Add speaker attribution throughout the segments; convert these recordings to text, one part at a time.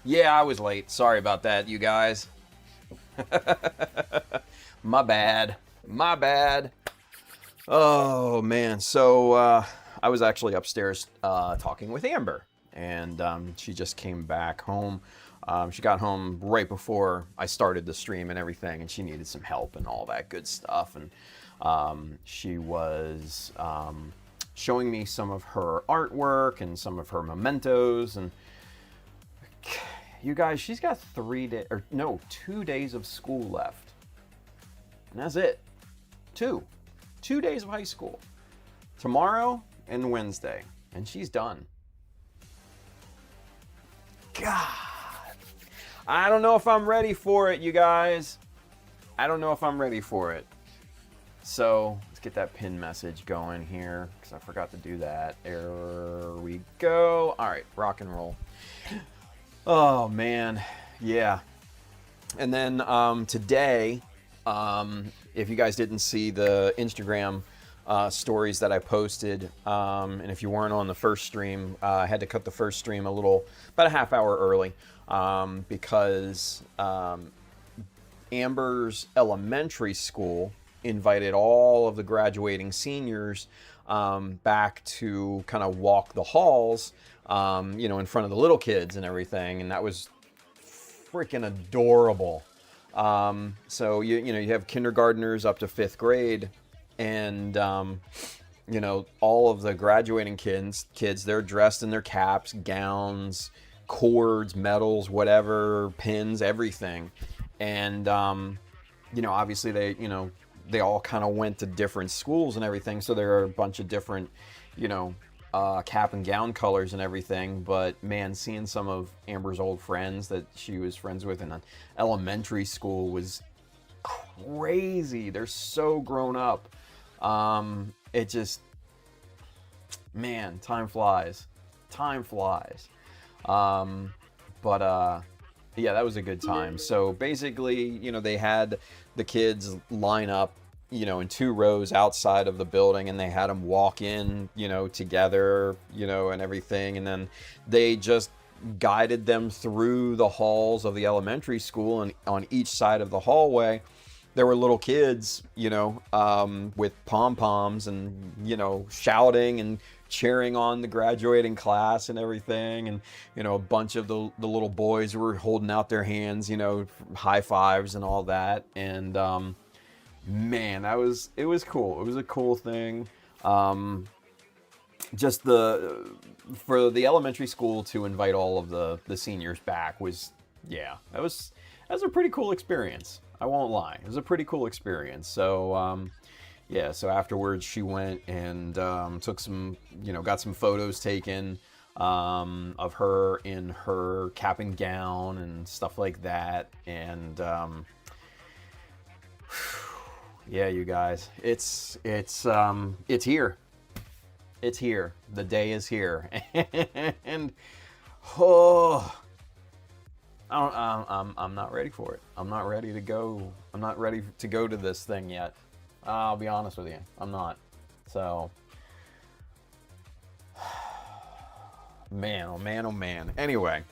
Speaker 1: Yeah, I was late. Sorry about that, you guys. My bad. My bad. Oh, man. So, I was actually upstairs talking with Amber, and she just came back home. She got home right before I started the stream and everything, and she needed some help and all that good stuff. And she was showing me some of her artwork and some of her mementos. And you guys, she's got 2 days of school left. And that's it. Two days of high school. Tomorrow and Wednesday. And she's done. God. I don't know if I'm ready for it, you guys. I don't know if I'm ready for it. So let's get that pin message going here, because I forgot to do that. There we go. All right, rock and roll. Oh, man. Yeah. And then today, if you guys didn't see the Instagram stories that I posted, and if you weren't on the first stream, I had to cut the first stream about a half hour early, because Amber's elementary school invited all of the graduating seniors back to kind of walk the halls, in front of the little kids and everything, and that was freaking adorable. So you have kindergartners up to 5th grade, and all of the graduating kids, they're dressed in their caps, gowns, cords, medals, whatever, pins, everything. And obviously they all kind of went to different schools and everything, so there are a bunch of different cap and gown colors and everything. But man, seeing some of Amber's old friends that she was friends with in elementary school was crazy. They're so grown up. It just, man, time flies. Yeah, that was a good time. So basically, they had the kids line up, in 2 rows outside of the building, and they had them walk in, together, and everything. And then they just guided them through the halls of the elementary school, and on each side of the hallway, there were little kids, with pom-poms and, shouting and cheering on the graduating class and everything. And, a bunch of the little boys were holding out their hands, high fives and all that. And, man, it was cool. It was a cool thing. Just for the elementary school to invite all of the seniors back was, that was a pretty cool experience. I won't lie. It was a pretty cool experience. So, so afterwards she went and took some, got some photos taken of her in her cap and gown and stuff like that. And yeah, you guys, it's here. It's here. The day is here. And I'm not ready for it. I'm not ready to go. I'm not ready to go to this thing yet. I'll be honest with you. I'm not. So, man, oh man, oh man. Anyway,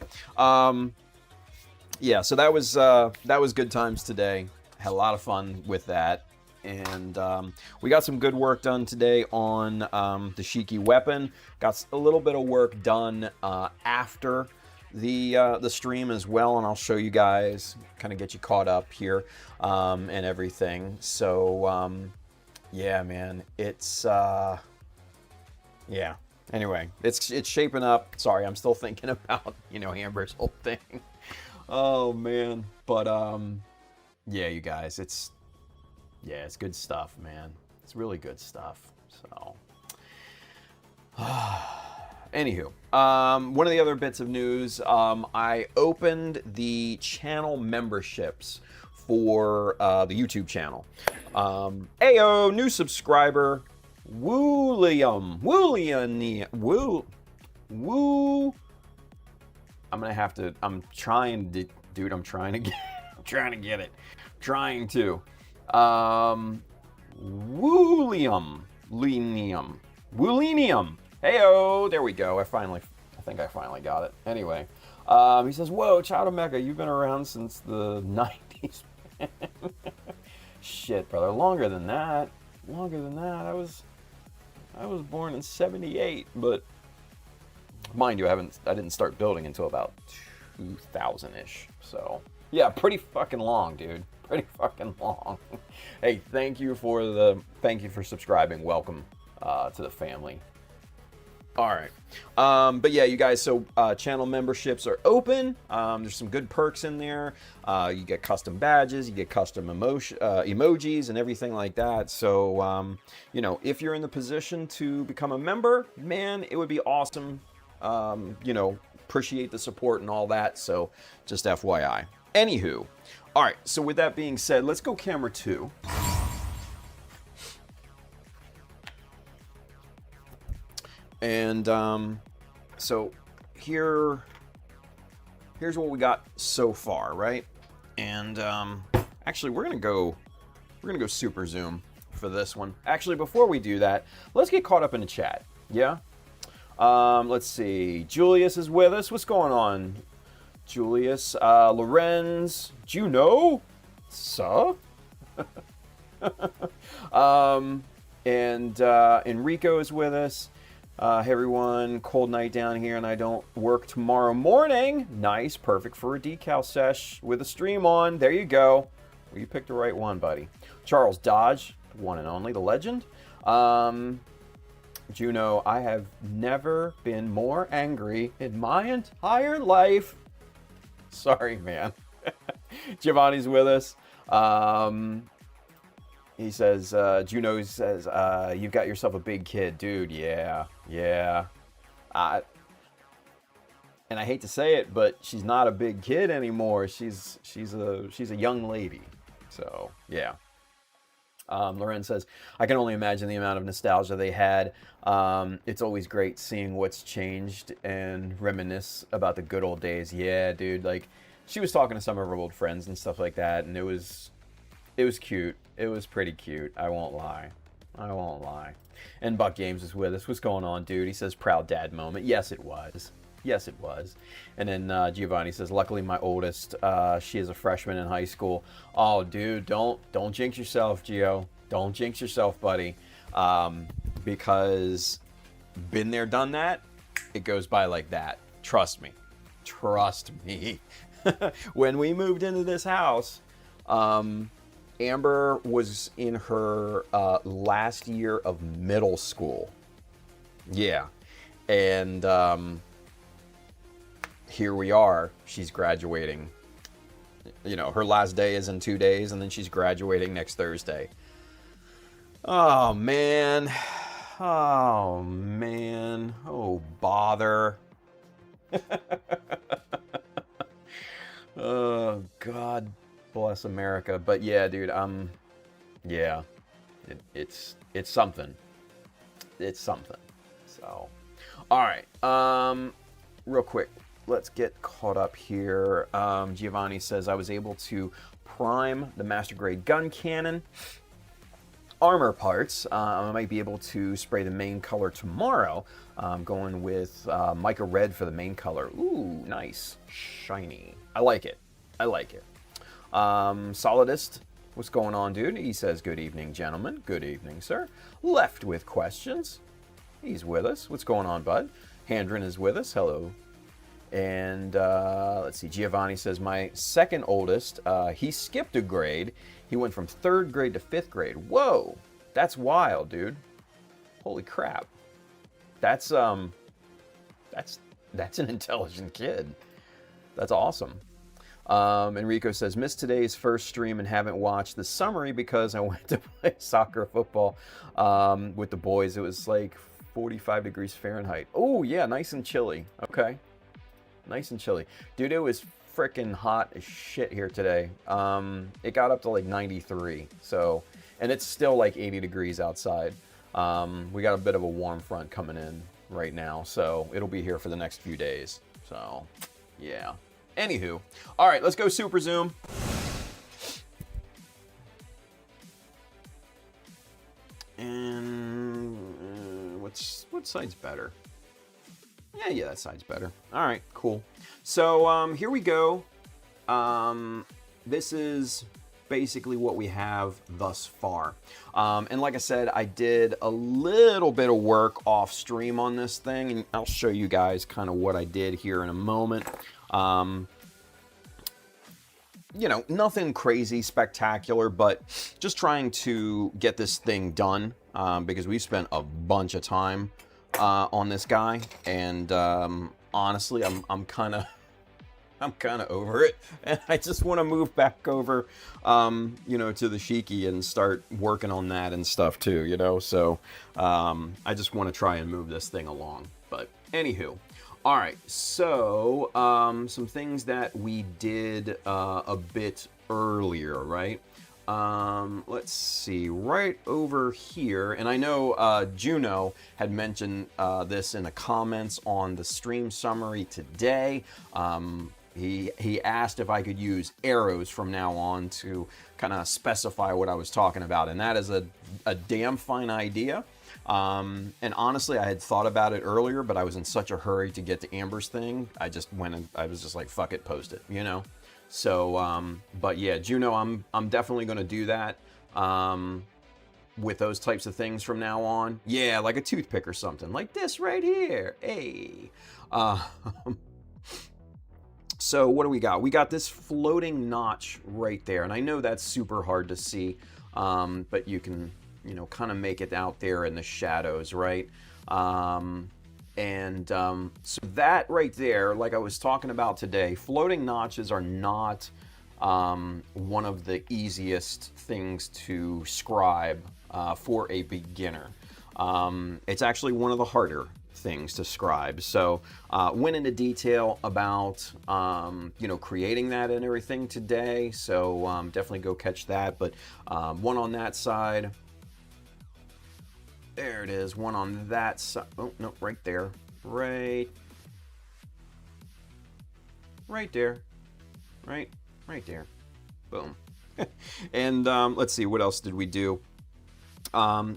Speaker 1: yeah. So that was good times today. Had a lot of fun with that, and we got some good work done today on the Shiki weapon. Got a little bit of work done after the stream as well, and I'll show you guys, kind of get you caught up here, and everything. So yeah, man, it's yeah. Anyway, it's shaping up. Sorry, I'm still thinking about Amber's whole thing. Oh man, but yeah, you guys, it's good stuff, man. It's really good stuff. So anywho, one of the other bits of news, I opened the channel memberships for the YouTube channel. Ayo, new subscriber, William. I'm trying to get it. Woolenium. Heyo, there we go. I think I finally got it. Anyway, He says, whoa, Chowder Mecha, you've been around since the 90s. Shit, brother, longer than that. Longer than that. I was born in 78, but mind you, I didn't start building until about 2000-ish. So, yeah, pretty fucking long, dude. Pretty fucking long. Hey, thank you for subscribing. Welcome to the family. All right. But yeah, you guys, so channel memberships are open. There's some good perks in there. You get custom badges, you get custom emojis and everything like that. So, you know, if you're in the position to become a member, man, it would be awesome. You know, appreciate the support and all that. So just FYI. Anywho. All right. So with that being said, let's go camera 2. And so here's what we got so far, right? And actually, we're gonna go super zoom for this one. Actually, before we do that, let's get caught up in the chat. Yeah. Let's see. Julius is with us. What's going on, Julius? Lorenz, Juno, suh? And Enrico is with us. Hey everyone, cold night down here and I don't work tomorrow morning. Nice, perfect for a decal sesh with a stream on. There you go. Well, you picked the right one, buddy. Charles Dodge, the one and only, the legend. Juno, I have never been more angry in my entire life. Sorry, man. Giovanni's with us. He says, Juno says, you've got yourself a big kid, dude. Yeah. And I hate to say it, but she's not a big kid anymore. She's a young lady. So yeah. Loren says, I can only imagine the amount of nostalgia they had. It's always great seeing what's changed and reminisce about the good old days. Yeah, dude. Like, she was talking to some of her old friends and stuff like that, and it was cute. It was pretty cute. I won't lie. And Buck Games is with us. What's going on, dude? He says, proud dad moment. Yes, it was. And then Giovanni says, luckily my oldest, she is a freshman in high school. Oh, dude, don't jinx yourself, Gio. Don't jinx yourself, buddy. Because been there, done that. It goes by like that. Trust me. When we moved into this house, Amber was in her last year of middle school. Yeah. And here we are. She's graduating. You know, her last day is in 2 days, and then she's graduating next Thursday. Oh, man. Oh, bother. Oh, God bless America. But yeah, dude, yeah, it's something. It's something. So, all right. Real quick, let's get caught up here. Giovanni says, I was able to prime the master grade gun cannon. Armor parts, I might be able to spray the main color tomorrow. I'm going with mica red for the main color. Ooh, nice. Shiny. I like it. Solidist, what's going on, dude? He says, good evening, gentlemen. Good evening, sir. Left with questions. He's with us. What's going on, bud? Handren is with us. Hello. And let's see. Giovanni says, my second oldest, he skipped a grade. He went from 3rd grade to 5th grade. Whoa, that's wild, dude. Holy crap. That's an intelligent kid. That's awesome. Enrico says, missed today's first stream and haven't watched the summary because I went to play soccer or football with the boys. It was like 45 degrees Fahrenheit. Oh, yeah, nice and chilly. Okay. Nice and chilly. Dude, it was freaking hot as shit here today. It got up to like 93. So, and it's still like 80 degrees outside. We got a bit of a warm front coming in right now. So it'll be here for the next few days. So, yeah. Anywho, all right, let's go super zoom. And what side's better? Yeah, Yeah, that side's better. All right, cool. So here we go. This is basically what we have thus far. And like I said, I did a little bit of work off stream on this thing, and I'll show you guys kind of what I did here in a moment. You know, nothing crazy spectacular, but just trying to get this thing done because we spent a bunch of time on this guy, and honestly, I'm kind of over it, and I just want to move back over, you know, to the Shiki and start working on that and stuff too, you know. So I just want to try and move this thing along. But anywho, all right. So some things that we did a bit earlier, right? Let's see, right over here, and I know Juno had mentioned this in the comments on the stream summary today. He asked if I could use arrows from now on to kind of specify what I was talking about, and that is a damn fine idea. And honestly, I had thought about it earlier, but I was in such a hurry to get to Amber's thing, I just went and I was just like, fuck it, post it, you know? So, but yeah, Juno, I'm definitely going to do that with those types of things from now on. Yeah, like a toothpick or something, like this right here. Hey. So what do we got? We got this floating notch right there, and I know that's super hard to see, but you can, you know, kind of make it out there in the shadows, right? So that right there, like I was talking about today, floating notches are not one of the easiest things to scribe for a beginner. It's actually one of the harder things to scribe. So went into detail about you know, creating that and everything today. So definitely go catch that. But one on that side. There it is. One on that side. Oh no, right there. Right there. Right there. Boom. And let's see, what else did we do?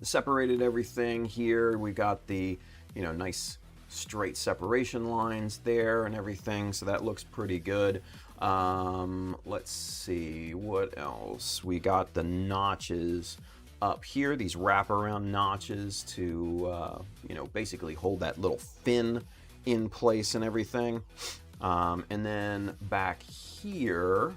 Speaker 1: Separated everything here. We got the, you know, nice straight separation lines there and everything, so that looks pretty good. Let's see, what else? We got the notches up here, these wraparound notches to, you know, basically hold that little fin in place and everything. And then back here,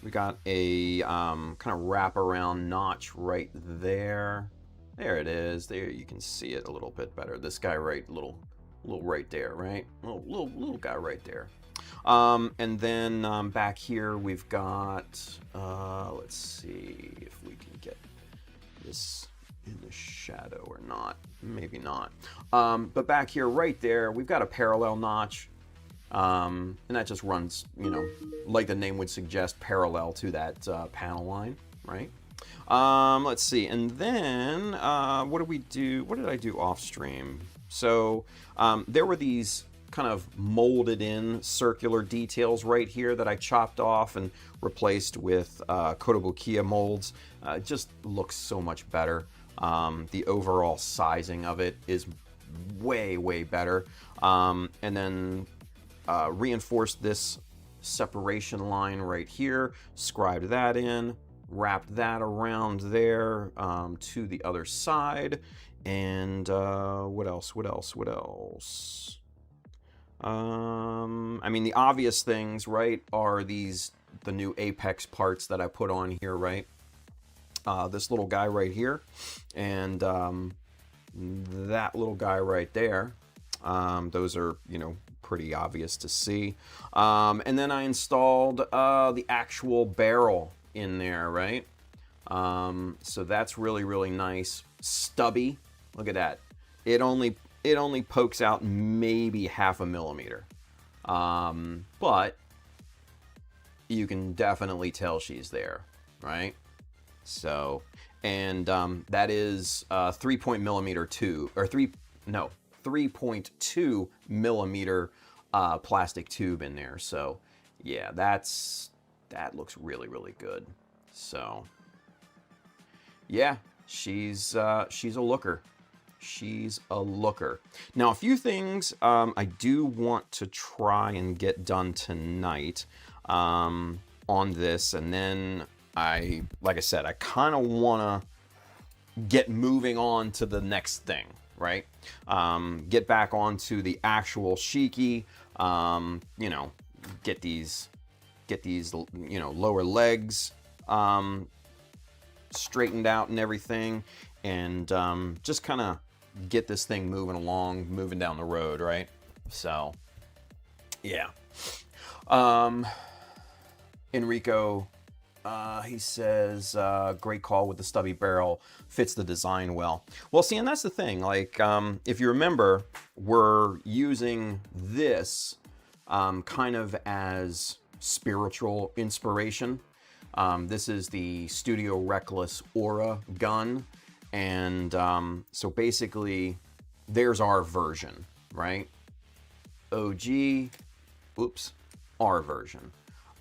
Speaker 1: we got a kind of wraparound notch right there. There it is. There you can see it a little bit better. This guy right, little right there, right? Little guy right there. And then back here we've got, let's see if we can get this in the shadow or not. Maybe not. But back here right there, we've got a parallel notch. And that just runs, you know, like the name would suggest, parallel to that panel line, right? Let's see, and then what did we do? What did I do off stream? So there were these kind of molded in circular details right here that I chopped off and replaced with Kotobukiya molds. It just looks so much better. The overall sizing of it is way better. And then reinforced this separation line right here, scribed that in, wrapped that around there to the other side, and what else? I mean, the obvious things, right, are the new apex parts that I put on here, right? This little guy right here, and that little guy right there. Those are, you know, pretty obvious to see. And then I installed the actual barrel in there, right? So that's really nice. Stubby. Look at that. It only pokes out maybe 0.5 millimeter. But you can definitely tell she's there, right? So, and that is 3.2 millimeter plastic tube in there. So yeah, that looks really good. So yeah, she's a looker. She's a looker. Now, a few things I do want to try and get done tonight on this, and then like I said, I kind of want to get moving on to the next thing, right? Get back onto the actual Shiki, you know, get these, you know, lower legs straightened out and everything, and just kind of get this thing moving along, moving down the road, right? So, yeah. Enrico, he says, great call with the stubby barrel, fits the design well. Well, see, and that's the thing, like, if you remember, we're using this kind of as spiritual inspiration. This is the Studio Reckless Aura gun. And so basically, there's our version, right? OG, oops, our version.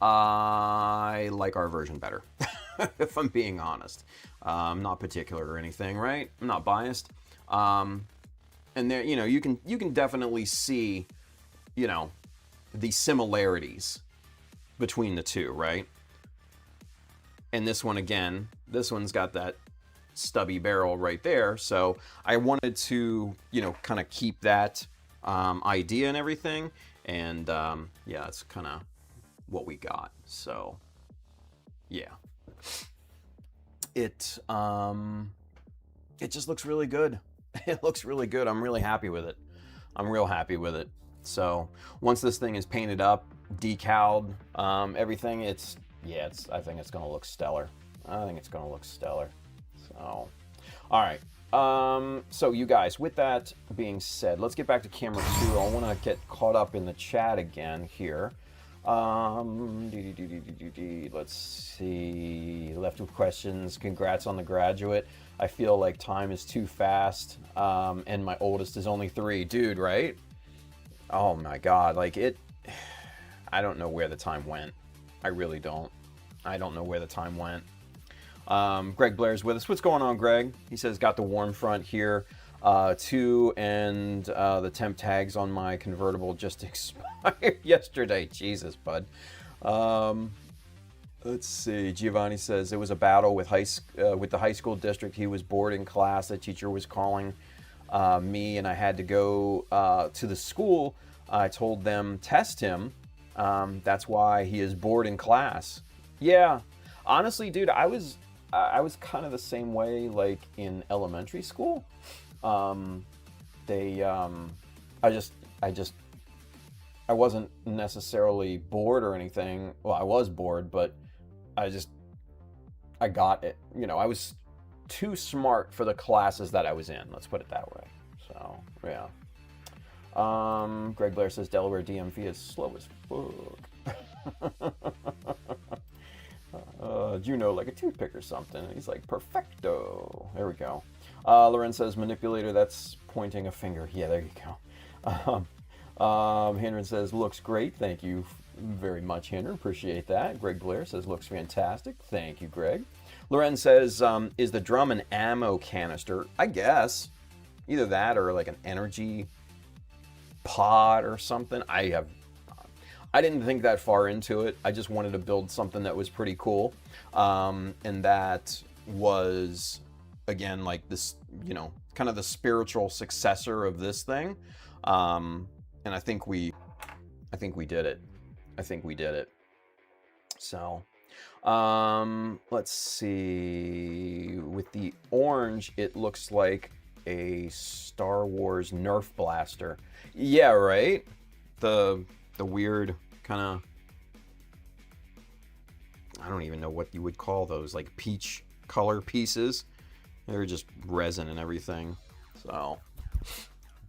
Speaker 1: I like our version better, if I'm being honest. I'm not particular or anything, right? I'm not biased. And there, you know, you can definitely see, you know, the similarities between the two, right? And this one, again, this one's got that stubby barrel right there, so I wanted to, you know, kind of keep that idea and everything, and yeah, that's kind of what we got. So yeah, it just looks really good. It looks really good. I'm really happy with it. I'm real happy with it. So once this thing is painted up, decaled, everything, I think it's gonna look stellar. I think it's gonna look stellar. So, all right. So you guys, with that being said, let's get back to camera 2. I want to get caught up in the chat again here. Let's see. Left with questions. Congrats on the graduate. I feel like time is too fast, and my oldest is only 3. Dude, right? Oh my God, like it. I don't know where the time went. I really don't. I don't know where the time went. Greg Blair's with us. What's going on, Greg? He says, got the warm front here, too, and the temp tags on my convertible just expired yesterday. Jesus, bud. Let's see. Giovanni says, it was a battle with the high school district. He was bored in class. The teacher was calling me, and I had to go to the school. I told them, test him. That's why he is bored in class. Yeah. Honestly, dude, I was kind of the same way, like in elementary school. I wasn't necessarily bored or anything. Well, I was bored, but I got it. You know, I was too smart for the classes that I was in. Let's put it that way. So, yeah. Greg Blair says Delaware DMV is slow as fuck. Juno like a toothpick or something. He's like, perfecto. There we go. Loren says, manipulator, that's pointing a finger. Yeah, there you go. Henry says, looks great. Thank you very much, Henry. Appreciate that. Greg Blair says, looks fantastic. Thank you, Greg. Loren says, is the drum an ammo canister? I guess. Either that or like an energy pod or something. I didn't think that far into it. I just wanted to build something that was pretty cool. And that was, again, like this, you know, kind of the spiritual successor of this thing. And I think we did it. I think we did it. So, let's see. With the orange, it looks like a Star Wars Nerf blaster. Yeah, right? The weird kind of, I don't even know what you would call those, like peach color pieces. They're just resin and everything. So,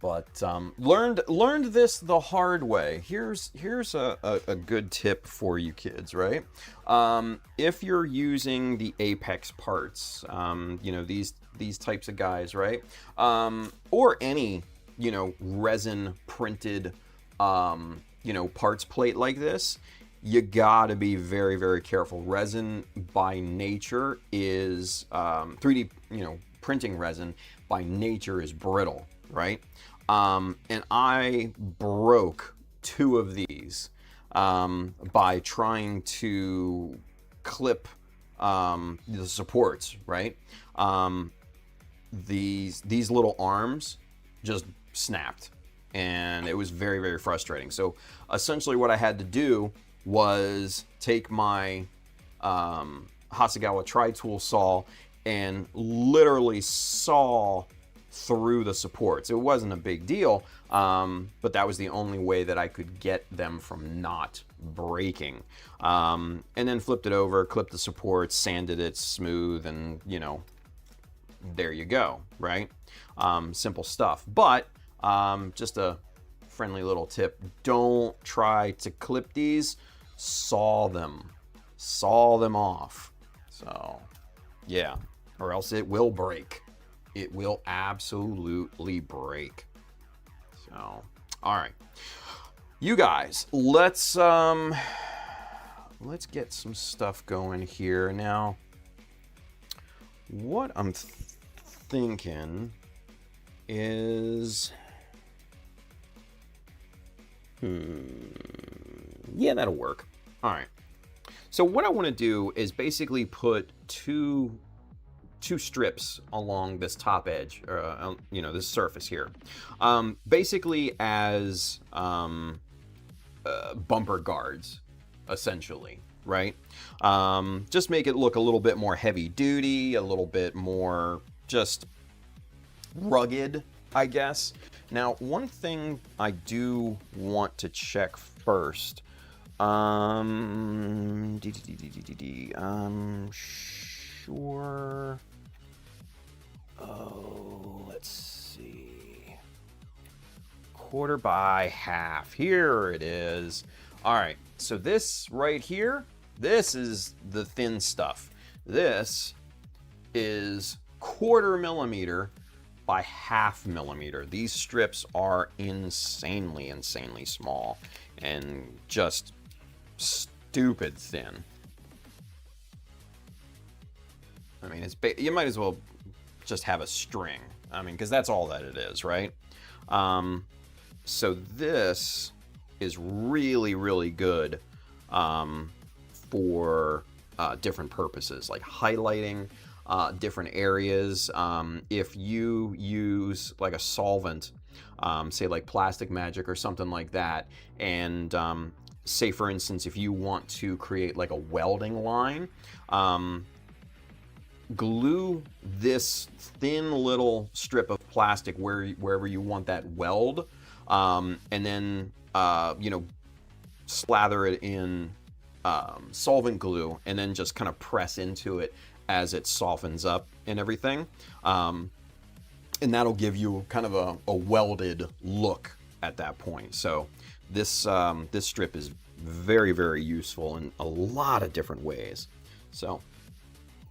Speaker 1: but learned this the hard way. Here's a good tip for you kids, right? If you're using the Apex parts, you know, these types of guys, right? Or any, you know, resin printed you know, parts plate like this, you gotta be very, very careful. Resin by nature is 3D, you know, printing resin by nature is brittle, right? And I broke 2 of these by trying to clip the supports, right? These little arms just snapped, and it was very, very frustrating. So essentially what I had to do was take my Hasegawa tri-tool saw and literally saw through the supports. It wasn't a big deal, but that was the only way that I could get them from not breaking. And then flipped it over, clipped the supports, sanded it smooth, and you know, there you go, right? Simple stuff. But just a friendly little tip, don't try to clip these, saw them off. So yeah, or else it will break. It will absolutely break. So, all right, you guys, let's get some stuff going here now. What I'm thinking is, yeah, that'll work. All right. So what I want to do is basically put two strips along this top edge, you know, this surface here, basically as bumper guards, essentially, right? Just make it look a little bit more heavy duty, a little bit more just rugged, I guess. Now, one thing I do want to check first, I'm sure. Oh, let's see. 1/4 by 1/2. Here it is. All right. So this right here, this is the thin stuff. This is 1/4 millimeter by 1/2 millimeter. These strips are insanely small and just stupid thin. I mean, you might as well just have a string. I mean, because that's all that it is, right? So this is really good for different purposes, like highlighting different areas. If you use like a solvent, say like Plastic Magic or something like that, and say for instance, if you want to create like a welding line, glue this thin little strip of plastic wherever you want that weld, and then you know, slather it in solvent glue, and then just kind of press into it as it softens up and everything, and that'll give you kind of a welded look at that point. So this this strip is very useful in a lot of different ways. So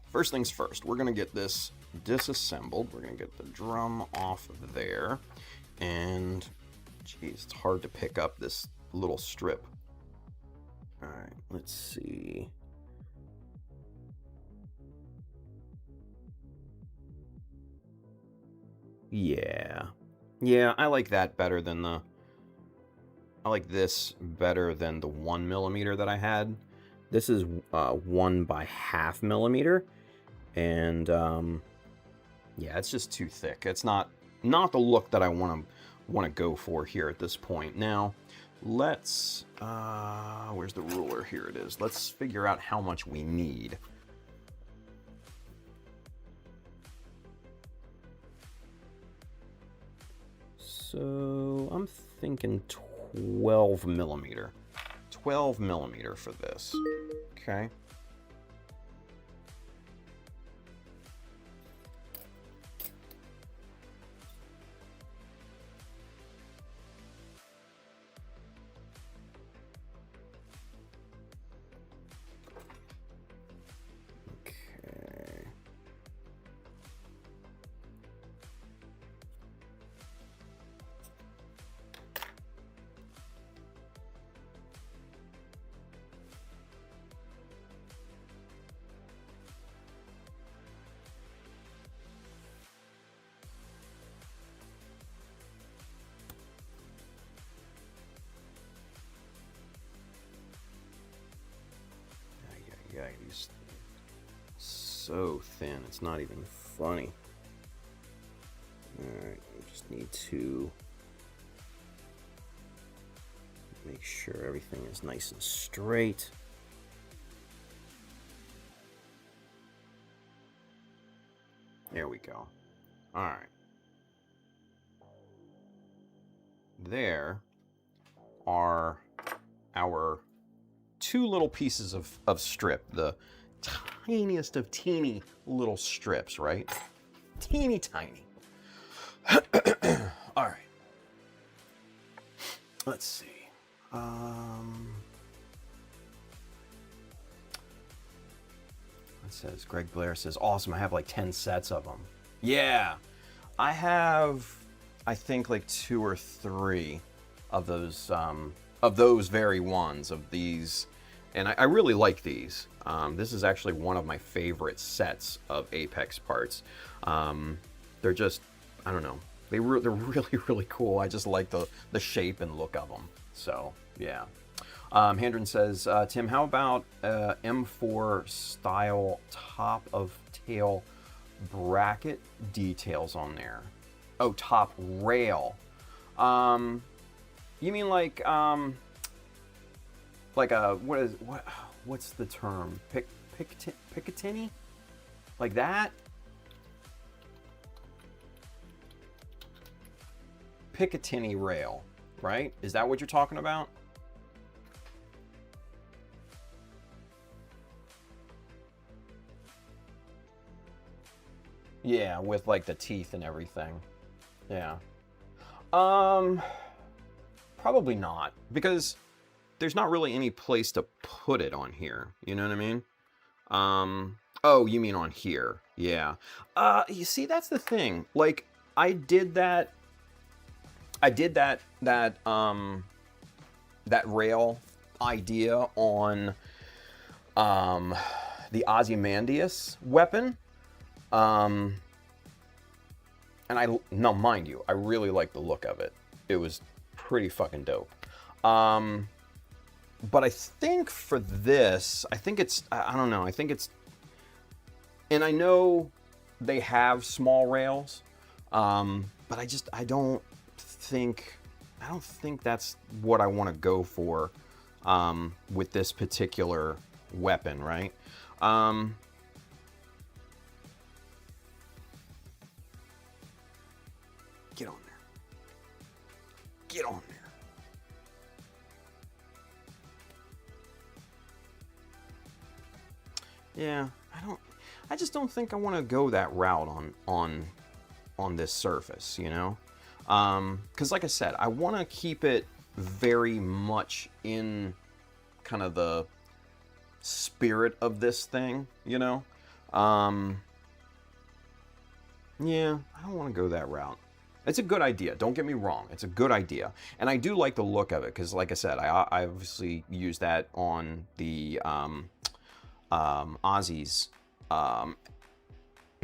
Speaker 1: first things first, we're gonna get this disassembled. We're gonna get the drum off of there, and geez, it's hard to pick up this little strip. All right, let's see. Yeah, I like that better than I like this better than the 1 millimeter that I had. This is 1 by 1/2 millimeter, and yeah, it's just too thick. It's not the look that I want to go for here at this point. Now, let's where's the ruler? Here it is. Let's figure out how much we need. So I'm thinking 12 millimeter. 12 millimeter for this. Okay. These so thin, it's not even funny. Alright, I just need to make sure everything is nice and straight. There we go. Alright. There are our two little pieces of strip, the tiniest of teeny little strips, right? Teeny tiny. All right. Let's see. It says, Greg Blair says, awesome, I have like 10 sets of them. Yeah, I have, I think like 2 or 3 of those very ones, of these, and I really like these. This is actually one of my favorite sets of Apex parts. They're just, I don't know, they're really, really cool. I just like the shape and look of them. So, yeah. Handren says, Tim, how about M4 style top of tail bracket details on there? Oh, top rail. You mean like a, what's the term? Picatinny? Like that? Picatinny rail, right? Is that what you're talking about? Yeah, with like the teeth and everything. Yeah. Probably not, because there's not really any place to put it on here. You know what I mean? Oh, you mean on here? Yeah. You see, that's the thing. Like, I did that rail idea on the Ozymandias weapon. And now mind you, I really like the look of it. It was pretty fucking dope. But I think for this, I think it's, I don't know, I think it's, and I know they have small rails, but I don't think that's what I want to go for with this particular weapon, right? Get on there. Get on there. Yeah, I just don't think I want to go that route on this surface, you know? Because like I said, I want to keep it very much in kind of the spirit of this thing, you know? Yeah, I don't want to go that route. It's a good idea. Don't get me wrong. It's a good idea. And I do like the look of it because, like I said, I obviously used that on the Ozzy's,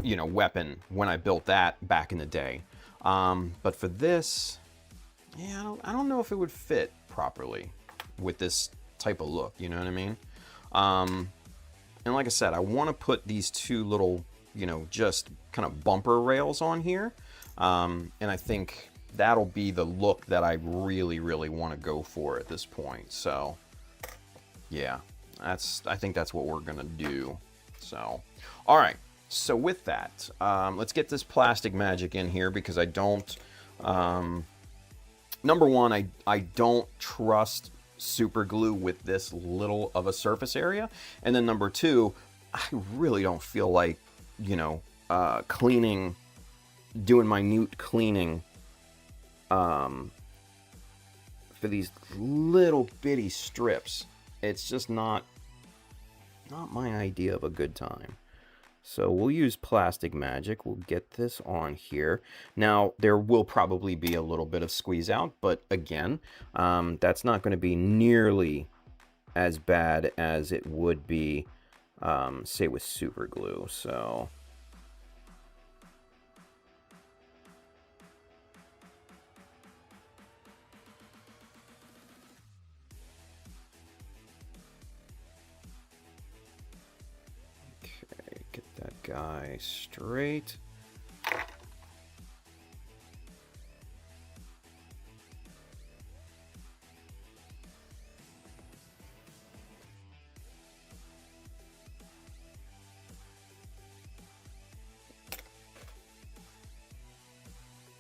Speaker 1: you know, weapon when I built that back in the day. But for this, yeah, I don't know if it would fit properly with this type of look. You know what I mean? And like I said, I want to put these two little, you know, just kind of bumper rails on here. And I think that'll be the look that I really, really want to go for at this point. So, yeah, I think that's what we're going to do. So, all right. So with that, let's get this plastic magic in here because I don't, number one, I don't trust super glue with this little of a surface area. And then number two, I really don't feel like, you know, doing minute cleaning for these little bitty strips. It's just not my idea of a good time. So we'll use plastic magic. We'll get this on here. Now there will probably be a little bit of squeeze out, but again, that's not going to be nearly as bad as it would be, say, with super glue. So guy straight.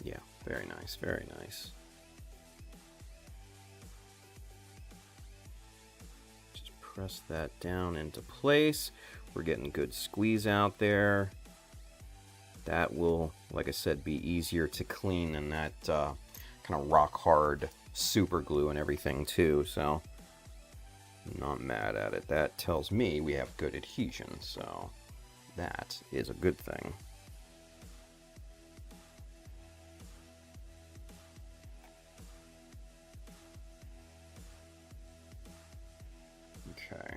Speaker 1: Yeah, very nice, very nice. Just press that down into place. We're getting good squeeze out there. That will, like I said, be easier to clean than that kind of rock hard super glue and everything too, so I'm not mad at it. That tells me we have good adhesion, so that is a good thing. Okay.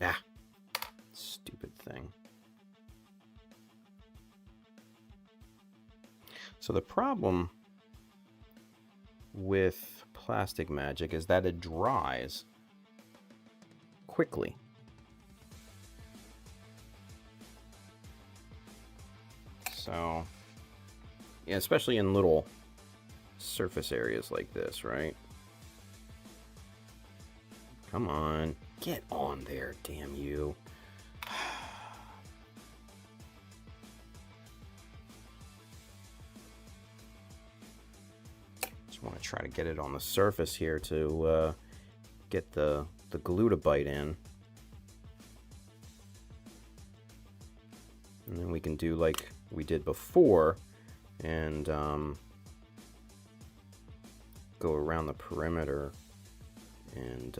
Speaker 1: Ah, stupid thing. So the problem with plastic magic is that it dries quickly. So, yeah, especially in little surface areas like this, right? Come on, get on there, damn you. Just want to try to get it on the surface here to get the glue to bite in. And then we can do like we did before and go around the perimeter and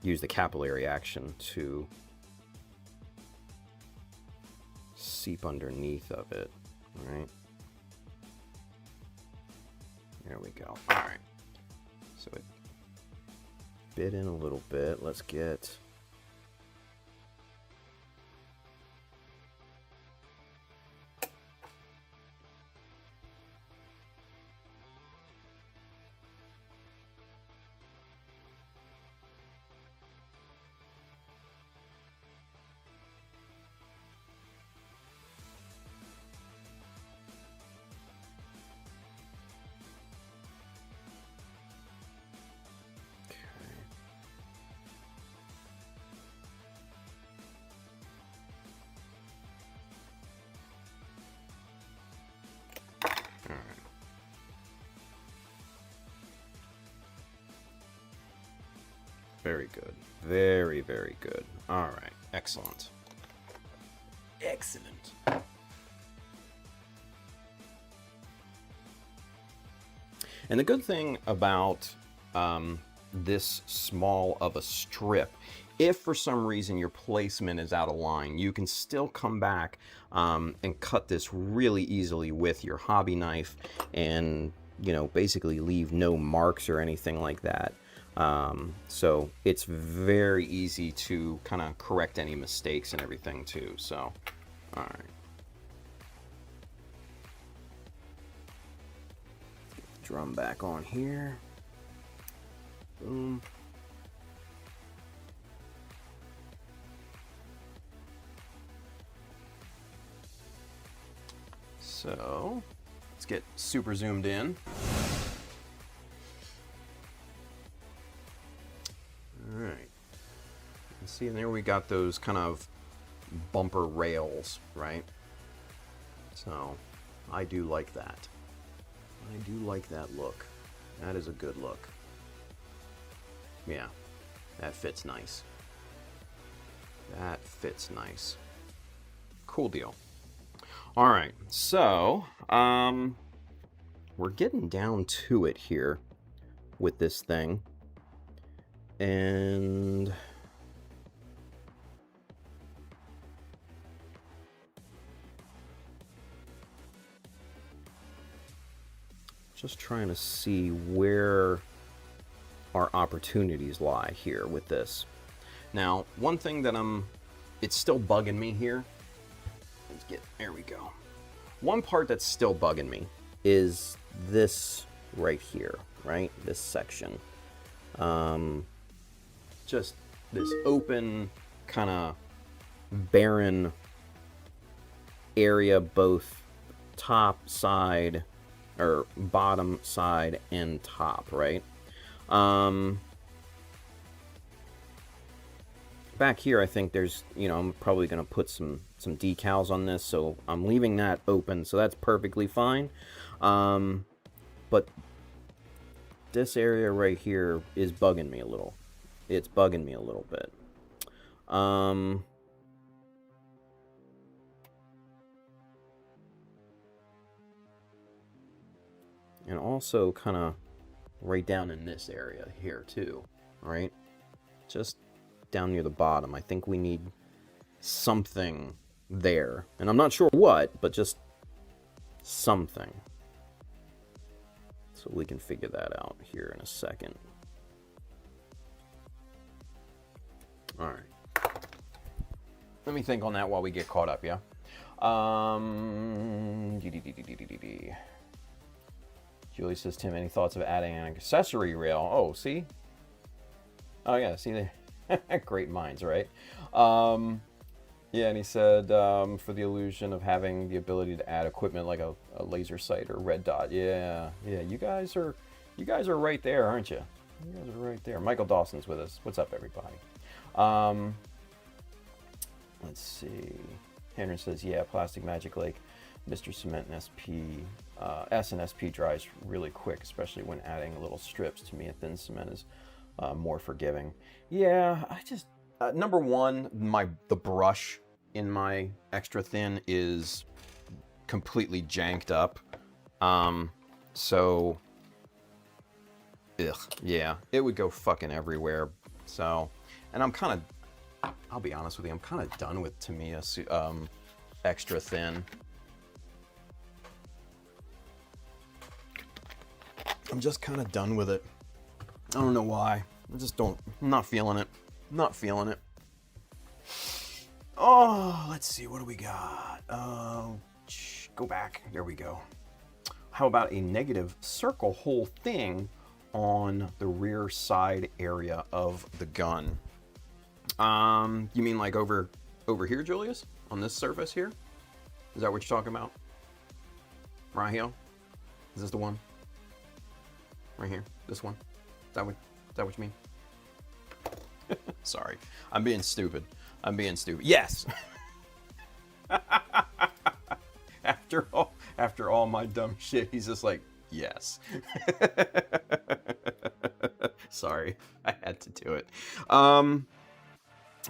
Speaker 1: use the capillary action to seep underneath of it. All right, there we go. All right, so it bit in a little bit. Let's get very good. Very, very good. All right. Excellent. Excellent. And the good thing about this small of a strip, if for some reason your placement is out of line, you can still come back and cut this really easily with your hobby knife and, you know, basically leave no marks or anything like that. So it's very easy to kind of correct any mistakes and everything too. So, all right. Get the drum back on here. Boom. So let's get super zoomed in. All right. You can see in there we got those kind of bumper rails, right? So I do like that. I do like that look. That is a good look. Yeah, that fits nice. That fits nice. Cool deal. All right, so we're getting down to it here with this thing. And just trying to see where our opportunities lie here with this. Now, one thing that I'm it's still bugging me here. There we go. One part that's still bugging me is this right here, right? This section. Just this open, kind of barren area, both top side, or bottom side and top, right? Back here, I think there's, you know, I'm probably going to put some decals on this, so I'm leaving that open, so that's perfectly fine. But this area right here is bugging me a little. It's bugging me a little bit. And also kind of right down in this area here too, right? Just down near the bottom. I think we need something there. And I'm not sure what, but just something. So we can figure that out here in a second. All right. Let me think on that while we get caught up, yeah? Julie says, Tim, any thoughts of adding an accessory rail? Oh, see? Oh, yeah, see there? Great minds, right? Yeah, and he said, for the illusion of having the ability to add equipment like a laser sight or red dot. Yeah, you guys are right there, aren't you? You guys are right there. Michael Dawson's with us. What's up, everybody? Let's see. Henry says, yeah, Plastic Magic Lake, Mr. Cement and SP, S and SP dries really quick, especially when adding little strips. To me, a thin cement is more forgiving. Yeah, I just, number one, the brush in my extra thin is completely janked up. So, yeah, it would go fucking everywhere. So, and I'm kind of, I'll be honest with you, I'm kind of done with Tamiya extra thin. I'm just kind of done with it. I don't know why. I just don't, I'm not feeling it. Not feeling it. Oh, let's see, what do we got? Go back, there we go. How about a negative circle hole thing on the rear side area of the gun? You mean like over here, Julius? On this surface here? Is that what you're talking about? Right here? Is this the one? Right here? This one? Is that what you mean? Sorry. I'm being stupid. Yes! After all my dumb shit, he's just like, yes. Sorry. I had to do it.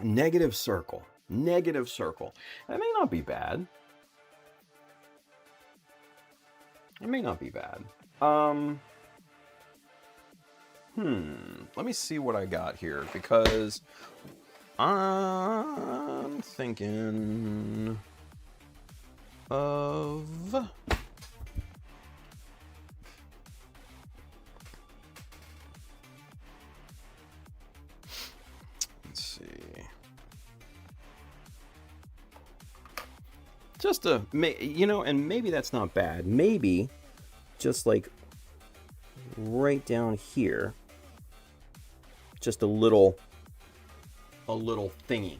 Speaker 1: Negative circle. That may not be bad. Let me see what I got here, because I'm thinking of... Let's see. Just a, you know, and maybe that's not bad. Maybe just like right down here, just a little thingy.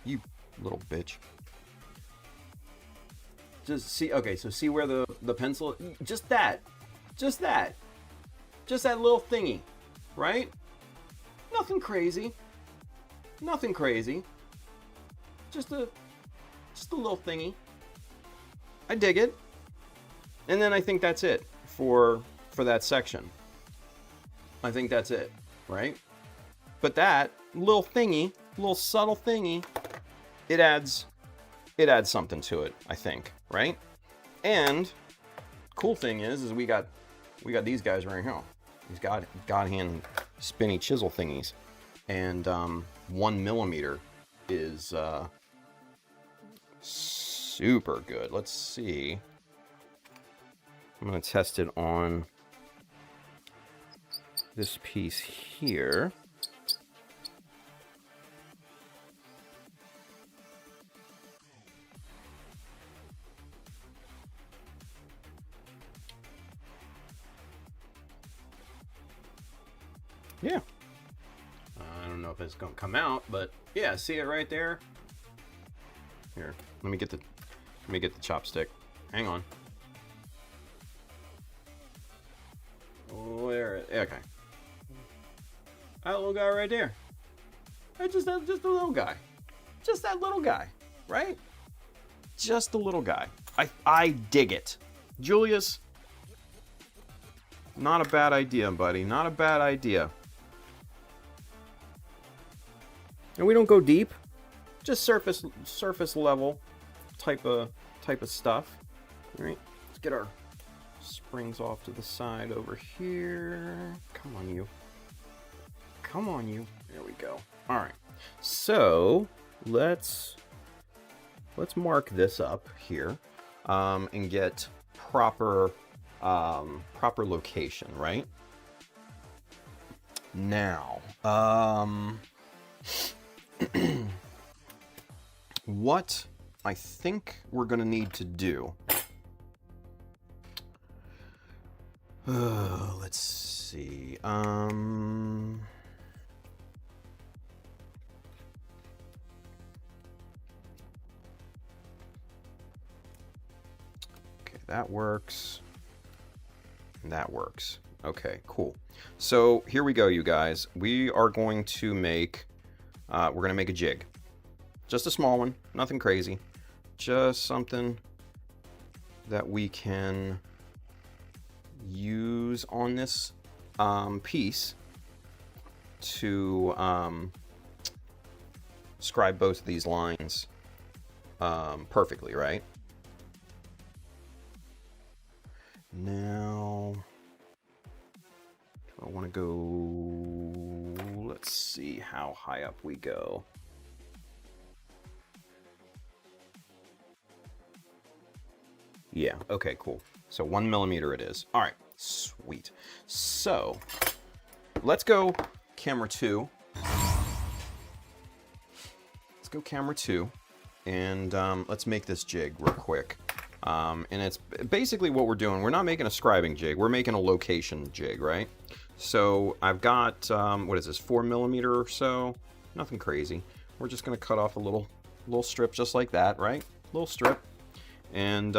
Speaker 1: You little bitch. Just see, okay, so see where the pencil, just that little thingy, right? Nothing crazy. Just a little thingy. I dig it. And then I think that's it for that section. I think that's it, right? But that little thingy, little subtle thingy, it adds something to it, I think, right? And cool thing is we got these guys right here. These God hand spinny chisel thingies, and 1 millimeter is super good. Let's see. I'm gonna test it on this piece here. Yeah. I don't know if it's gonna come out, but yeah, see it right there? Here, let me get the chopstick. Hang on. Where? Okay. That little guy right there. That's just a little guy. Just that little guy, right? Just a little guy. I dig it. Julius, not a bad idea, buddy. Not a bad idea. And we don't go deep. Just surface level type of stuff. All right. Let's get our springs off to the side over here. Come on, you. Come on, you. There we go. All right. So let's mark this up here and get proper location, right? Now, what I think we're gonna need to do. Let's see. That works. And that works. Okay, cool. So here we go, you guys. We are going to make, we're going to make a jig. Just a small one, nothing crazy. Just something that we can use on this piece to scribe both of these lines perfectly, right? Now, do I want to go, let's see how high up we go. Yeah, okay, cool. So 1 millimeter it is. All right, sweet. So let's go camera 2. Let's go camera 2, and let's make this jig real quick. And it's basically what we're doing. We're not making a scribing jig. We're making a location jig, right? So I've got, what is this, 4 millimeter or so? Nothing crazy. We're just going to cut off a little strip just like that, right? Little strip. And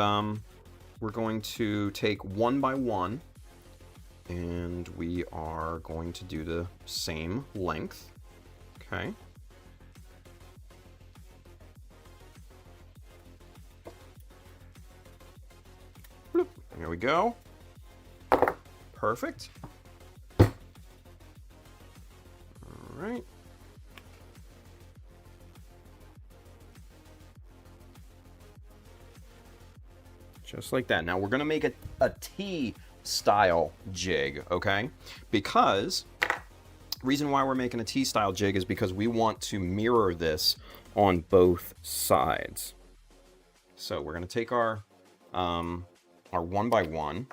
Speaker 1: we're going to take 1 by 1, and we are going to do the same length. Okay. Bloop. There we go. Perfect. All right. Just like that. Now we're going to make a T-style jig, okay? Because, reason why we're making a T-style jig is because we want to mirror this on both sides. So we're going to take our 1 by 1,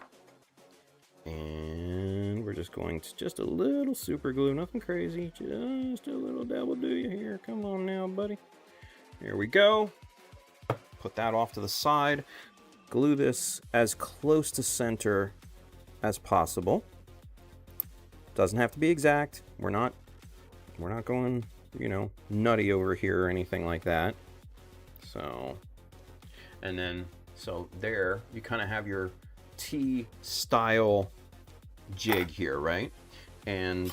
Speaker 1: and we're just going to, just a little super glue, nothing crazy, just a little dabble do you here. Come on now, buddy. Here we go. Put that off to the side. Glue this as close to center as possible. Doesn't have to be exact. We're not going, you know, nutty over here or anything like that. So, and then, so there, you kind of have your T-style jig here, right? And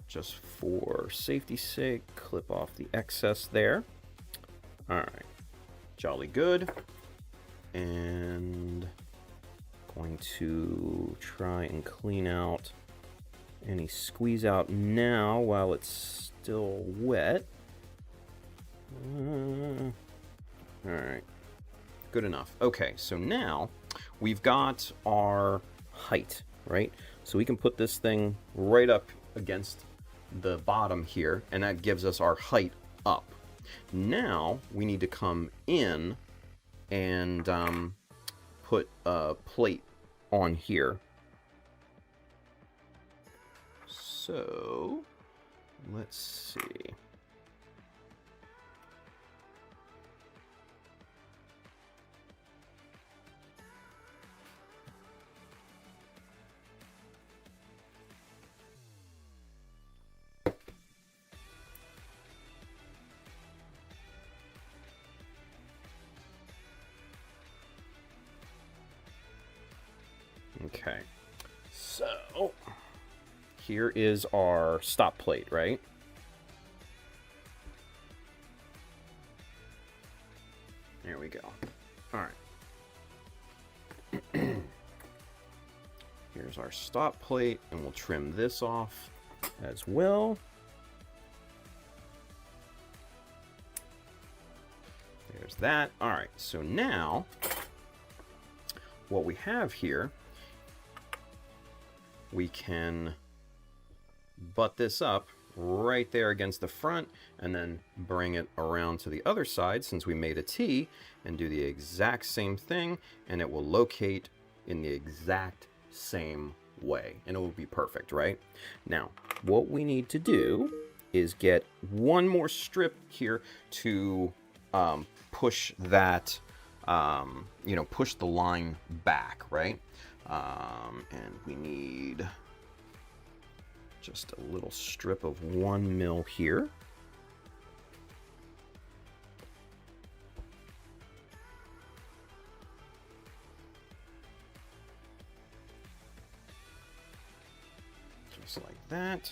Speaker 1: just for safety's sake, clip off the excess there. All right. Jolly good. And going to try and clean out any squeeze out now while it's still wet. All right, good enough. Okay, so now we've got our height, right? So we can put this thing right up against the bottom here, and that gives us our height up. Now we need to come in and put a plate on here. So let's see. Okay, so here is our stop plate, right? There we go. All right. Here's our stop plate, and we'll trim this off as well. There's that. All right, so now what we have here, we can butt this up right there against the front and then bring it around to the other side since we made a T and do the exact same thing, and it will locate in the exact same way and it will be perfect, right? Now, what we need to do is get one more strip here to push that, push the line back, right? And we need just a little strip of 1 mil here. Just like that.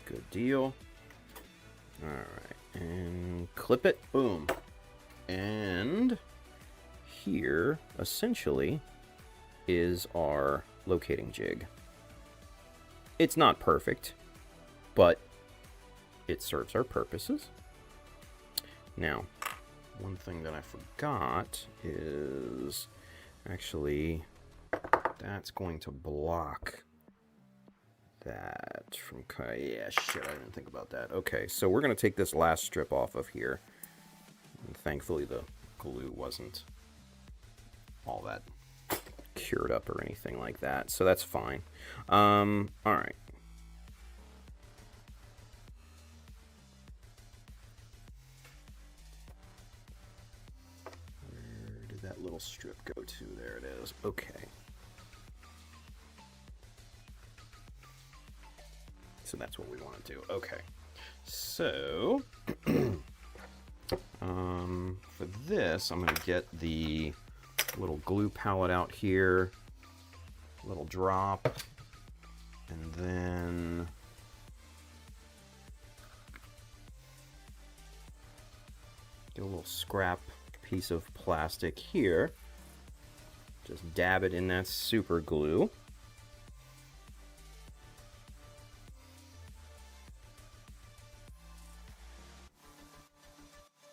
Speaker 1: Good deal. All right, and clip it, boom. And here, essentially, is our locating jig. It's not perfect, but it serves our purposes. Now, one thing that I forgot is actually that's going to block that from, yeah, shit, I didn't think about that. Okay, so we're going to take this last strip off of here. And thankfully the glue wasn't all that cured up or anything like that, so that's fine. All right. Where did that little strip go to? There it is. Okay. So that's what we want to do. Okay. So, for this, I'm going to get the little glue palette out here, little drop, and then get a little scrap piece of plastic here. Just dab it in that super glue.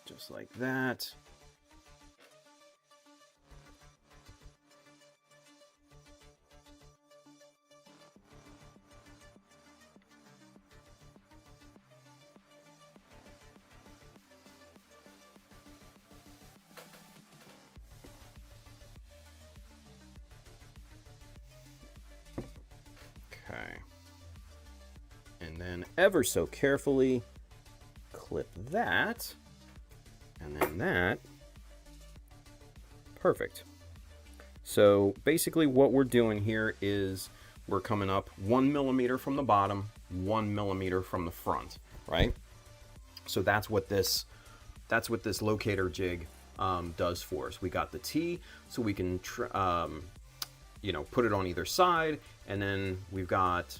Speaker 1: Just like that. Okay. And then ever so carefully clip that. And then that. Perfect. So basically what we're doing here is we're coming up 1 millimeter from the bottom, 1 millimeter from the front, right? So that's what this locator jig does for us. We got the T, so we can put it on either side, and then we've got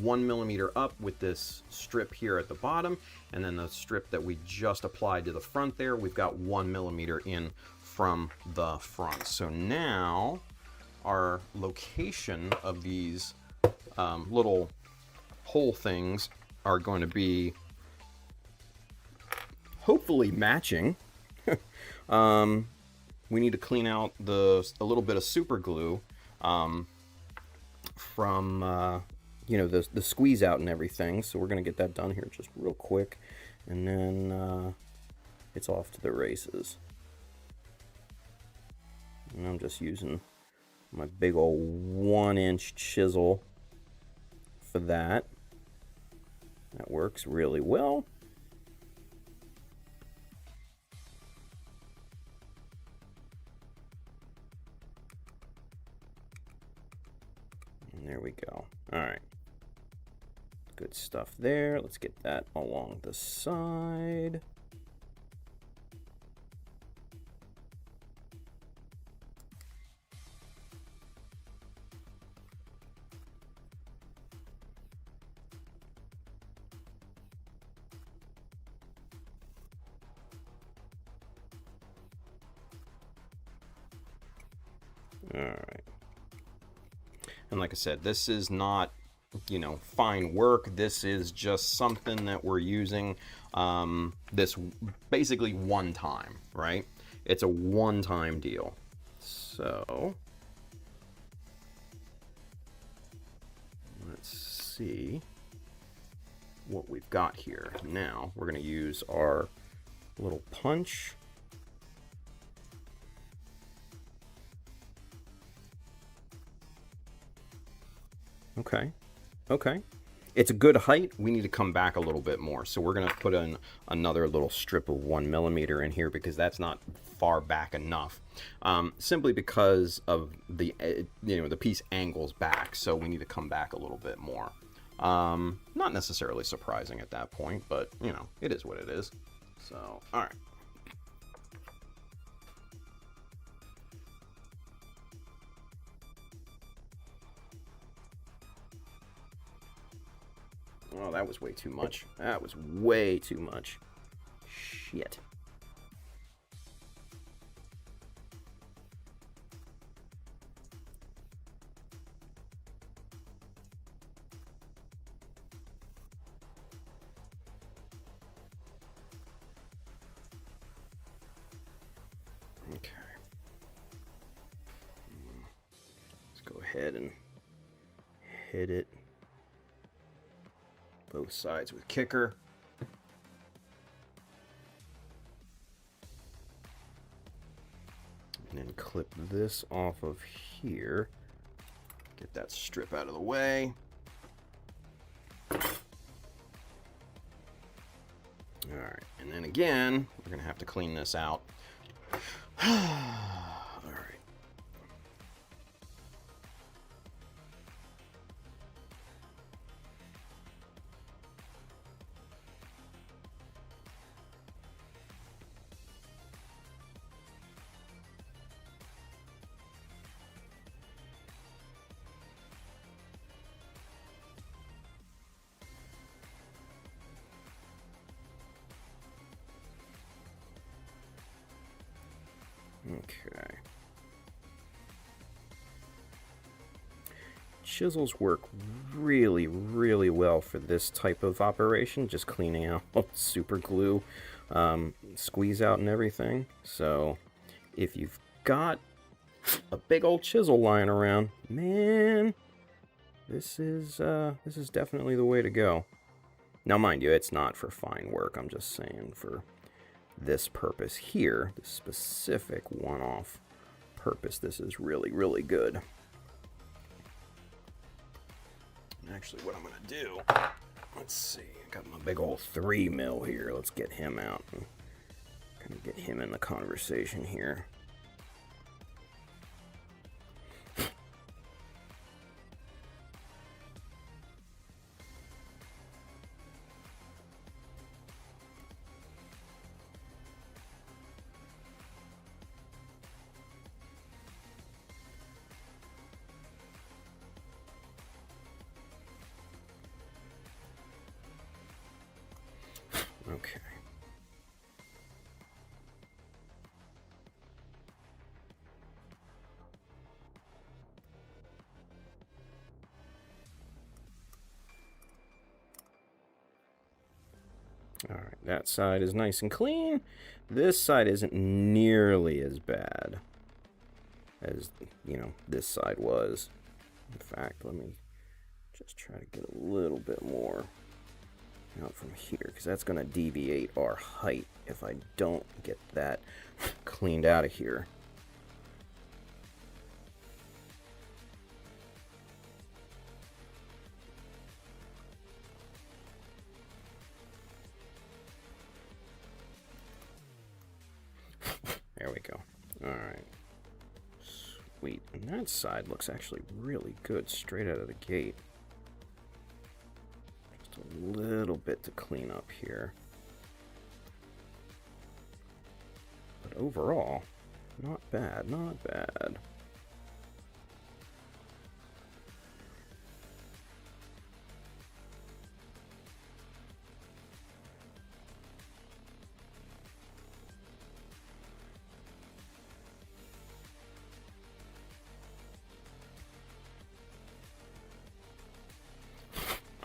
Speaker 1: 1 millimeter up with this strip here at the bottom, and then the strip that we just applied to the front there, we've got 1 millimeter in from the front. So now our location of these little hole things are going to be hopefully matching. We need to clean out a little bit of super glue from the squeeze out and everything, so we're going to get that done here just real quick, and then it's off to the races. And I'm just using my big old 1-inch chisel for that. That works really well.
Speaker 2: we go. All right. Good stuff there. Let's get that along the side. All right. And like I said, this is not, you know, fine work. This is just something that we're using this basically one time, right? It's a one-time deal. So let's see what we've got here. Now we're going to use our little punch. Okay. Okay. It's a good height. We need to come back a little bit more. So we're going to put in another little strip of 1mm in here because that's not far back enough. Simply because of the, you know, the piece angles back. So we need to come back a little bit more. Not necessarily surprising at that point, but, you know, it is what it is. So, all right. Oh, that was way too much. That was way too much. Shit. Okay. Let's go ahead and hit it both sides with kicker. And then clip this off of here. Get that strip out of the way. Alright, and then again, we're going to have to clean this out. Alright. Okay. Chisels work really, really well for this type of operation, just cleaning out super glue, squeeze out and everything. So if you've got a big old chisel lying around, man, this is definitely the way to go. Now, mind you, it's not for fine work. I'm just saying for this purpose here, this specific one-off purpose, this is really, really good. Actually, what I'm going to do, let's see, I got my big old 3mm here. Let's get him out and kind of get him in the conversation here. Okay. All right, that side is nice and clean. This side isn't nearly as bad as, you know, this side was. In fact, let me just try to get a little bit more out from here, because that's going to deviate our height if I don't get that cleaned out of here. There we go. All right. sweet. And that side looks actually really good straight out of the gate. Just a little bit to clean up here. But overall, not bad, not bad.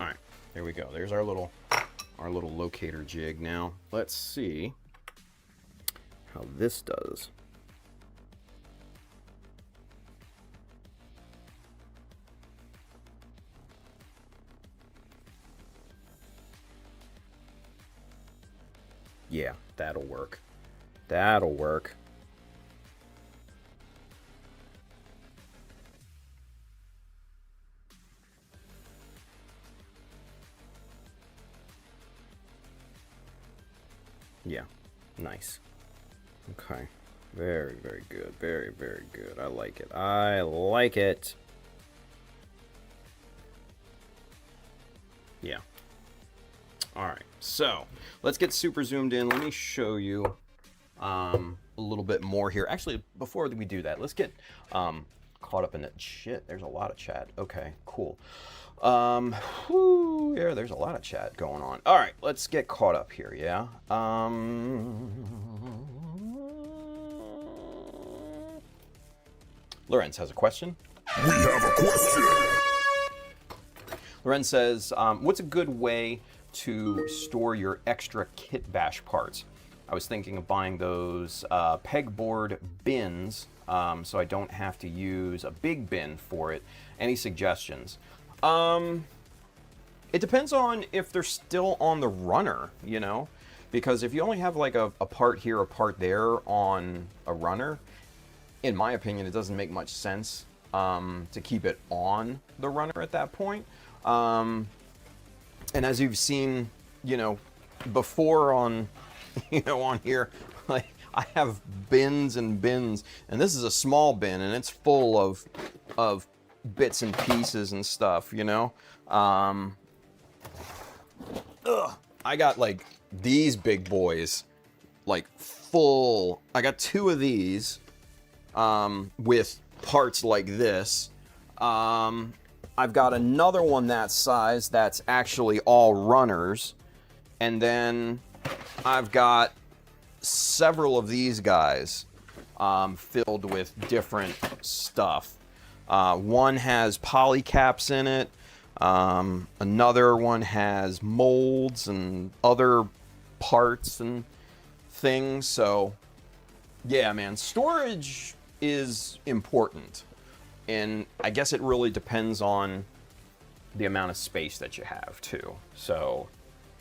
Speaker 2: All right, there we go. There's our little locator jig. Now let's see how this does. Yeah, that'll work. That'll work. Yeah, nice. Okay, very, very good. Very, very good. I like it. I like it. Yeah. All right, so let's get super zoomed in. Let me show you a little bit more here. Actually, before we do that, let's get caught up in it. Shit, there's a lot of chat. Okay, cool. Yeah, there's a lot of chat going on. All right, let's get caught up here, yeah? Lorenz has a question.
Speaker 3: We have a question.
Speaker 1: Lorenz says, what's a good way to store your extra kit bash parts? I was thinking of buying those pegboard bins so I don't have to use a big bin for it. Any suggestions? It depends on if they're still on the runner, you know? Because if you only have like a part here, a part there on a runner, in my opinion, it doesn't make much sense to keep it on the runner at that point. And as you've seen, you know, before on, you know, on here, like I have bins and bins, and this is a small bin, and it's full of bits and pieces and stuff, you know. I got like these big boys, like full. I got two of these with parts like this. I've got another one that size that's actually all runners. And then I've got several of these guys filled with different stuff. One has poly caps in it. Another one has molds and other parts and things. So, yeah, man, storage is important. And I guess it really depends on the amount of space that you have, too. So,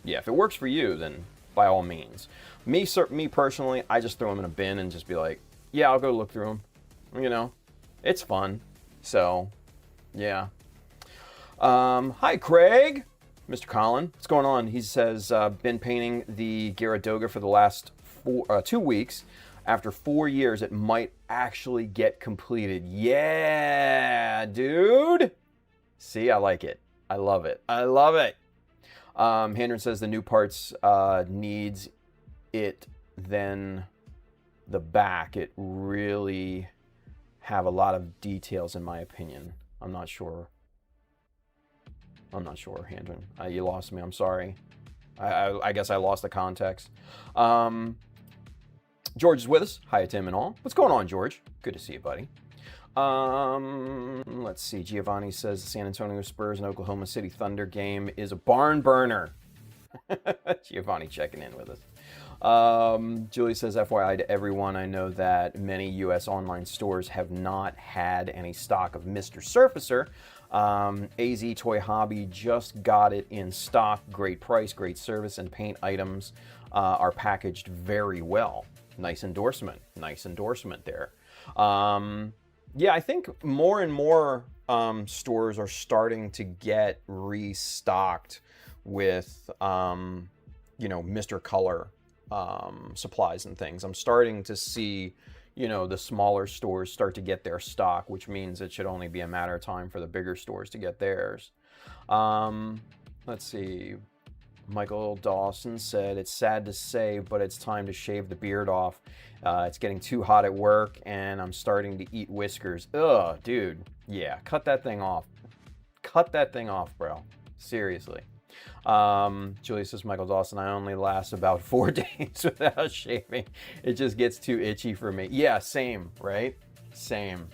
Speaker 1: yeah, if it works for you, then by all means. Me personally, I just throw them in a bin and just be like, yeah, I'll go look through them. You know, it's fun. So, yeah. Hi, Craig. Mr. Colin, what's going on? He says, been painting the Gyaradoga for the last 2 weeks. After 4 years, it might actually get completed. Yeah, dude. See, I like it. I love it. I love it. Handren says the new parts needs it, then the back. It really have a lot of details, in my opinion. I'm not sure, Handren. You lost me. I'm sorry. I guess I lost the context. George is with us. Hi, Tim and all. What's going on, George? Good to see you, buddy. Let's see. Giovanni says the San Antonio Spurs and Oklahoma City Thunder game is a barn burner. Giovanni checking in with us. Julie says, FYI to everyone, I know that many U.S. online stores have not had any stock of Mr. Surfacer. AZ Toy Hobby just got it in stock. Great price, great service, and paint items are packaged very well. Nice endorsement. Nice endorsement there. Yeah, I think more and more stores are starting to get restocked with, you know, Mr. Color supplies and things. I'm starting to see, you know, the smaller stores start to get their stock, which means it should only be a matter of time for the bigger stores to get theirs. Let's see. Michael Dawson said, it's sad to say, but it's time to shave the beard off. It's getting too hot at work, and I'm starting to eat whiskers. Ugh, dude. Yeah, cut that thing off. Cut that thing off, bro. Seriously. Julie says, Michael Dawson, I only last about 4 days without shaving. It just gets too itchy for me. Yeah, same, right? Same.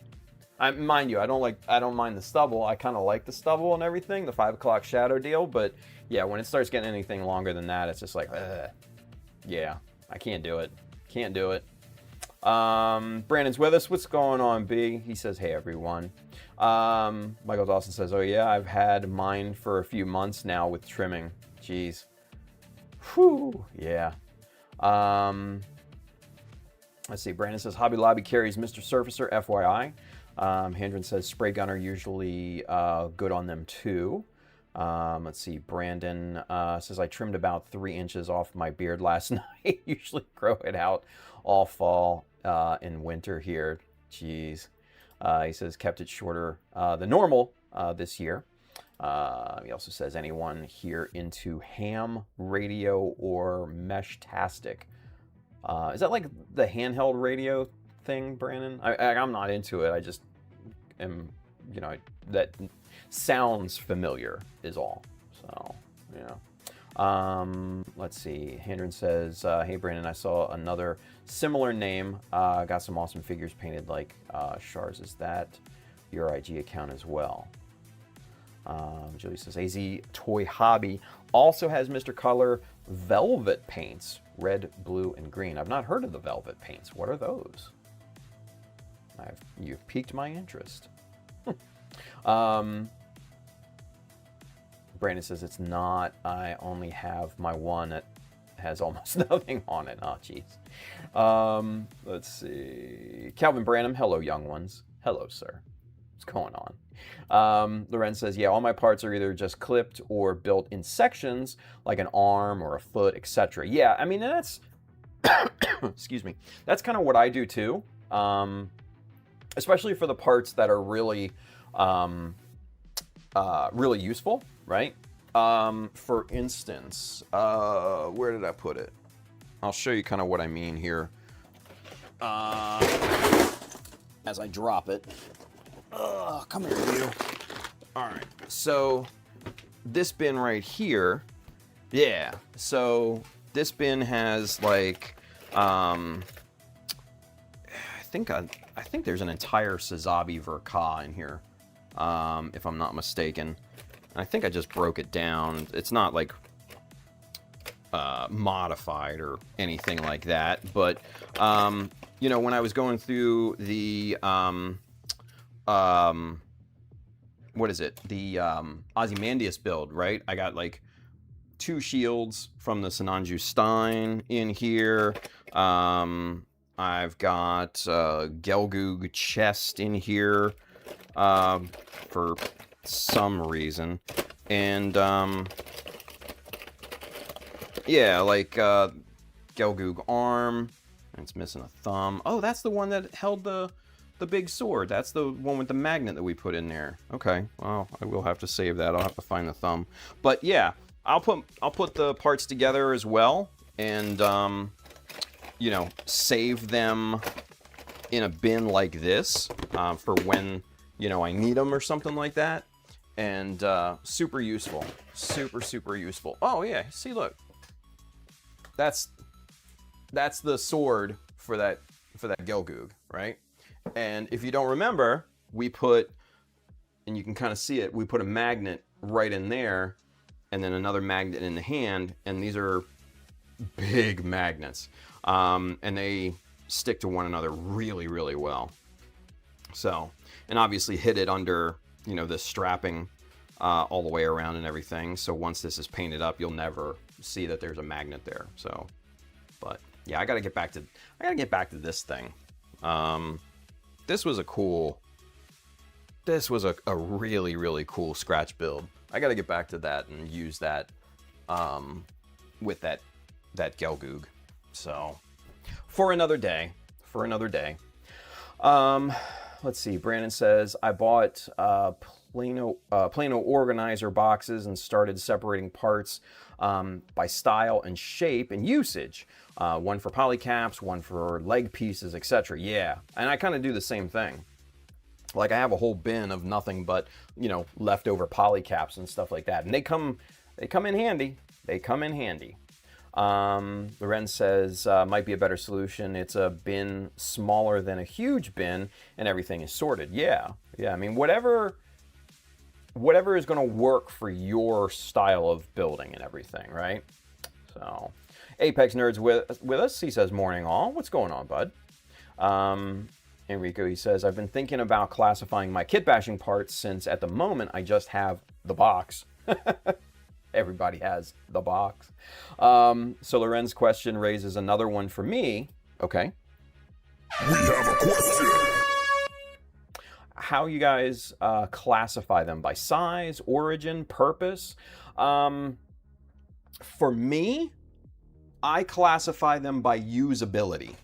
Speaker 1: Mind you, I don't mind the stubble. I kind of like the stubble and everything, the 5 o'clock shadow deal, but yeah, when it starts getting anything longer than that, it's just like, ugh. Yeah, I can't do it. Can't do it. Brandon's with us. What's going on, B? He says, hey, everyone. Michael Dawson says, oh, yeah, I've had mine for a few months now with trimming. Jeez. Whew. Yeah. Let's see. Brandon says, Hobby Lobby carries Mr. Surfacer, FYI. Handren says, spray gun are usually good on them, too. Let's see. Brandon says, I trimmed about 3 inches off my beard last night. Usually grow it out all fall in winter here. Jeez. He says, kept it shorter than normal this year. He also says, anyone here into ham radio or Mesh-tastic? Is that like the handheld radio thing, Brandon? I'm not into it. I just am, you know, that sounds familiar is all. So, yeah. Let's see. Handren says, hey, Brandon, I saw another similar name. Got some awesome figures painted like Shars. Is that your IG account as well? Julie says, AZ Toy Hobby also has Mr. Color velvet paints, red, blue, and green. I've not heard of the velvet paints. What are those? You've piqued my interest. Brandon says, it's not. I only have my one that has almost nothing on it. Oh, jeez. Let's see. Calvin Branham, hello, young ones. Hello, sir. What's going on? Loren says, yeah, all my parts are either just clipped or built in sections, like an arm or a foot, etc. Yeah, I mean, that's, excuse me, that's kind of what I do too. Especially for the parts that are really, really useful, right? For instance, where did I put it? I'll show you kind of what I mean here. As I drop it. Come here, you. All right, so this bin right here, yeah. So this bin has like, I think there's an entire Sazabi Verka in here, if I'm not mistaken. I think I just broke it down. It's not like modified or anything like that, but you know, when I was going through the what is it? The Ozymandias build, right? I got like 2 shields from the Sinanju Stein in here. I've got Gelgoog chest in here for some reason. And yeah, like Gelgoog arm. And it's missing a thumb. Oh, that's the one that held the big sword. That's the one with the magnet that we put in there. Okay, well, I will have to save that. I'll have to find the thumb. But yeah, I'll put the parts together as well, and you know, save them in a bin like this for when, you know, I need them or something like that. And super useful, super useful. Oh yeah, see, look, that's the sword for that Gelgoog, right? And if you don't remember, we put, and you can kind of see it, we put a magnet right in there, and then another magnet in the hand, and these are big magnets, and they stick to one another really, really well. So, and obviously hid it under, you know, this strapping all the way around and everything. So once this is painted up, you'll never see that there's a magnet there. So, but yeah, I gotta get back to this thing. This was a really, really cool scratch build. I gotta get back to that and use that with that Gelgoog. So for another day. Let's see. Brandon says, I bought Plano organizer boxes and started separating parts by style and shape and usage. One for polycaps, one for leg pieces, etc. Yeah, and I kind of do the same thing. Like I have a whole bin of nothing but, leftover polycaps and stuff like that. And they come in handy. They come in handy. Loren says, might be a better solution. It's a bin smaller than a huge bin and everything is sorted. Yeah. I mean, whatever is going to work for your style of building and everything, right? So, Apex Nerds with us. He says, morning all. What's going on, bud? Enrico, he says, I've been thinking about classifying my kit bashing parts since at the moment I just have the box. Everybody has the box. So Loren's question raises another one for me. Okay.
Speaker 3: We have a question.
Speaker 1: How you guys classify them by size, origin, purpose? For me, I classify them by usability.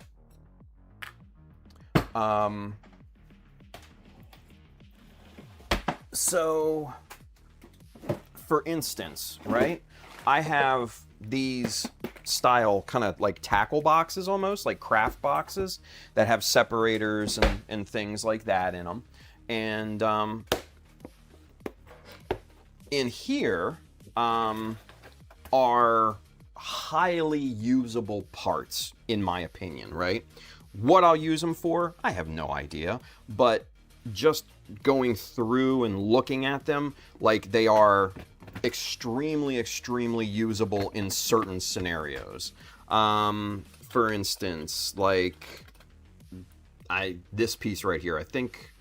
Speaker 1: So, for instance, right, I have these style kind of like tackle boxes almost, like craft boxes that have separators and things like that in them. And in here are highly usable parts, in my opinion, right? What I'll use them for, I have no idea, but just going through and looking at them, like they are extremely usable in certain scenarios. For instance, like this piece right here, I think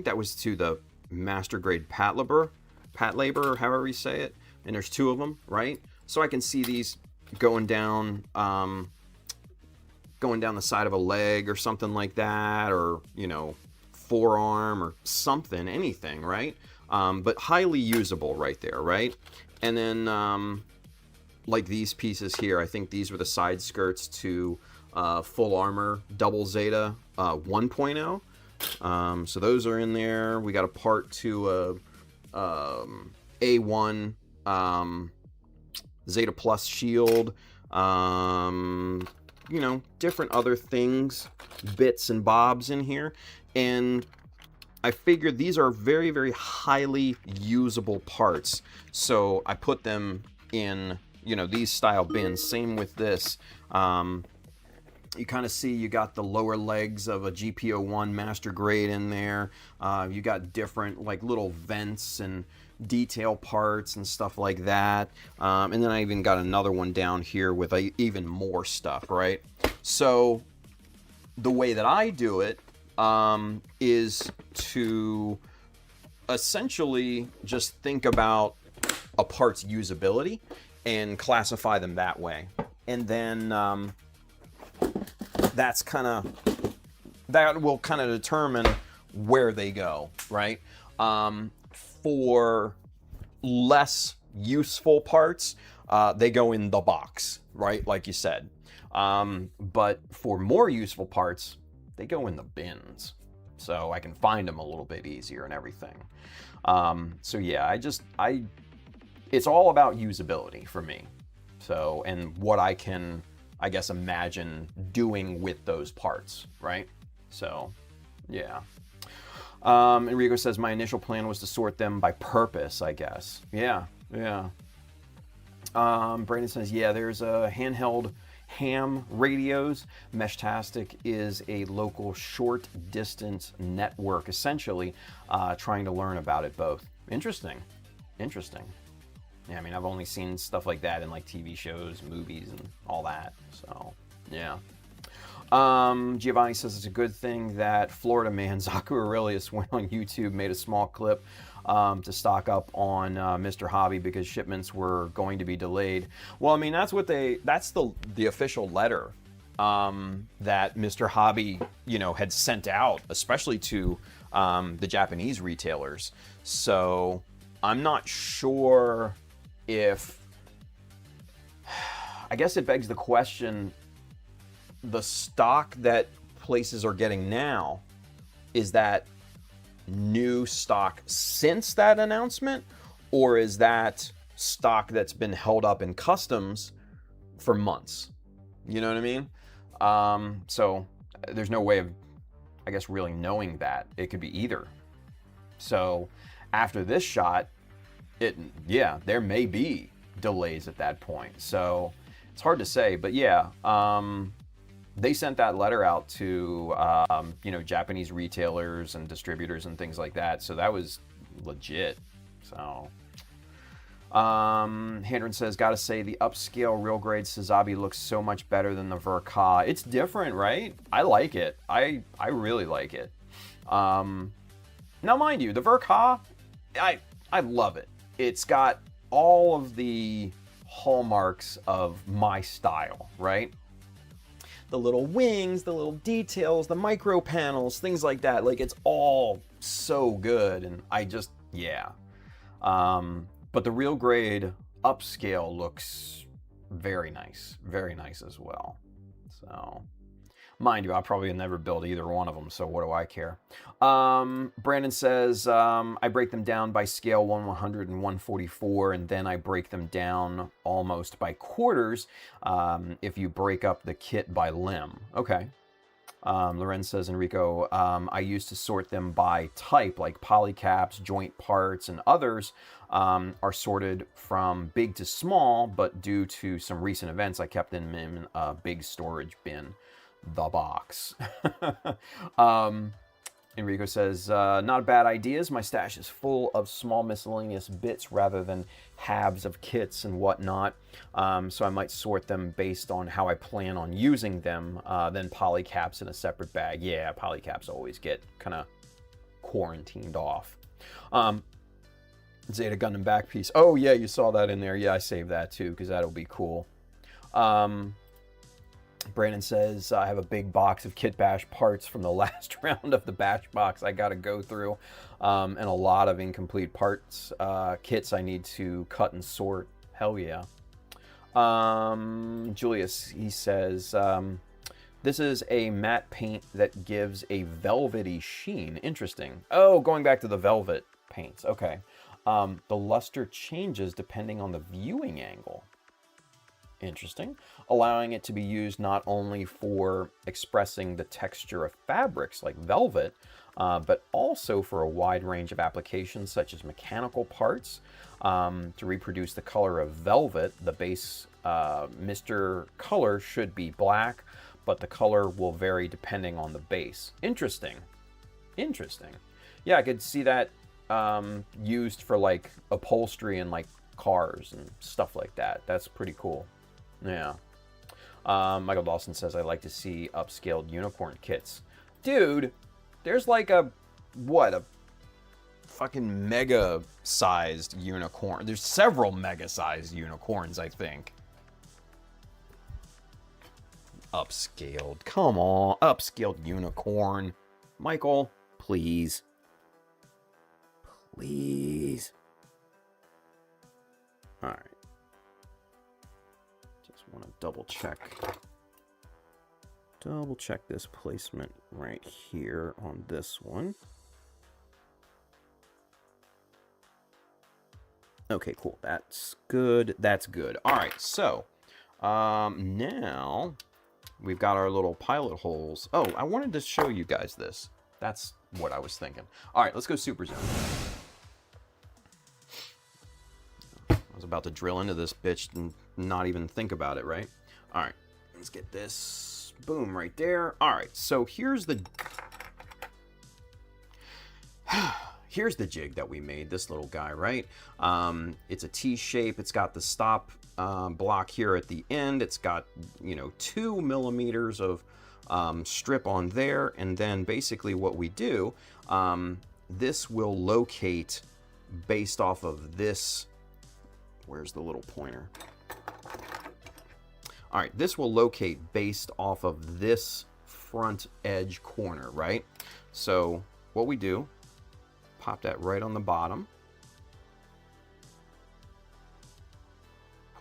Speaker 1: that was to the master grade pat labor, or however you say it, and there's two of them, right? So I can see these going down the side of a leg or something like that, or forearm or something, anything, right? But highly usable right there, right? And then like these pieces here, I think these were the side skirts to Full Armor Double Zeta 1.0. So those are in there. We got a part to A1 Zeta Plus shield. Different other things, bits and bobs in here. And I figured these are very, very highly usable parts. So I put them in, these style bins. Same with this. You kind of see you got the lower legs of a GP01 master grade in there. You got different like little vents and detail parts and stuff like that. And then I even got another one down here with even more stuff, right? So the way that I do it is to essentially just think about a part's usability and classify them that way. And then that will kind of determine where they go, right? For less useful parts, they go in the box, right? Like you said. But for more useful parts, they go in the bins. So I can find them a little bit easier and everything. So yeah, it's all about usability for me. So, and what I can, I guess, imagine doing with those parts, right? So, yeah. Enrico says, my initial plan was to sort them by purpose, I guess. Yeah. Brandon says, yeah, there's a handheld ham radios. Meshtastic is a local short distance network, essentially, trying to learn about it both. Interesting. Yeah, I mean, I've only seen stuff like that in like TV shows, movies, and all that. So, yeah. Giovanni says it's a good thing that Florida man Zaku Aurelius went on YouTube, made a small clip to stock up on Mr. Hobby because shipments were going to be delayed. Well, I mean, that's the official letter that Mr. Hobby, had sent out, especially to the Japanese retailers. So I'm not sure if, I guess it begs the question, the stock that places are getting now, is that new stock since that announcement, or is that stock that's been held up in customs for months? You know what I mean? So there's no way of, I guess, really knowing that. It could be either. So after this shot, there may be delays at that point. So it's hard to say, but yeah, they sent that letter out to, Japanese retailers and distributors and things like that. So that was legit. So, Handren says, gotta say the upscale real grade Sazabi looks so much better than the Verka. It's different, right? I like it. I really like it. Now, mind you, the Verka, I love it. It's got all of the hallmarks of my style, right? The little wings, the little details, the micro panels, things like that. Like, it's all so good, and but the real grade upscale looks very nice as well. So, mind you, I'll probably never build either one of them, so what do I care? Brandon says, I break them down by scale 100 and 144, and then I break them down almost by quarters if you break up the kit by limb. Okay. Loren says, Enrico, I used to sort them by type, like polycaps, joint parts, and others are sorted from big to small, but due to some recent events, I kept them in a big storage bin. The box. Enrico says, not bad ideas. My stash is full of small miscellaneous bits rather than halves of kits and whatnot. So I might sort them based on how I plan on using them. Then polycaps in a separate bag. Yeah, polycaps always get kind of quarantined off. Zeta Gundam back piece. Oh yeah, you saw that in there. Yeah, I saved that too because that'll be cool. Brandon says, I have a big box of Kit Bash parts from the last round of the Bash box I got to go through, and a lot of incomplete parts, kits I need to cut and sort. Hell yeah. Julius, he says, this is a matte paint that gives a velvety sheen. Interesting. Oh, going back to the velvet paints. Okay. The luster changes depending on the viewing angle. Interesting. Allowing it to be used not only for expressing the texture of fabrics like velvet, but also for a wide range of applications such as mechanical parts. To reproduce the color of velvet, the base Mr. color should be black, but the color will vary depending on the base. Interesting. Interesting. Yeah, I could see that used for like upholstery and like cars and stuff like that. That's pretty cool. Yeah. Michael Dawson says, I like to see upscaled unicorn kits. Dude, there's like a fucking mega-sized unicorn. There's several mega-sized unicorns, I think. Upscaled. Come on. Upscaled unicorn. Michael, please. Please. All right. Want to double check this placement right here on this one. Okay, cool. That's good. That's good. All right, so now we've got our little pilot holes. Oh, I wanted to show you guys this. That's what I was thinking. All right, let's go Super Zone. I was about to drill into this bitch and not even think about it, right? All right, let's get this. Boom, right there. All right, so here's the jig that we made, this little guy, right? It's a T shape. It's got the stop block here at the end. It's got, 2 millimeters of strip on there. And then basically what we do, this will locate based off of this. Where's the little pointer? All right, this will locate based off of this front edge corner, right? So what we do, pop that right on the bottom.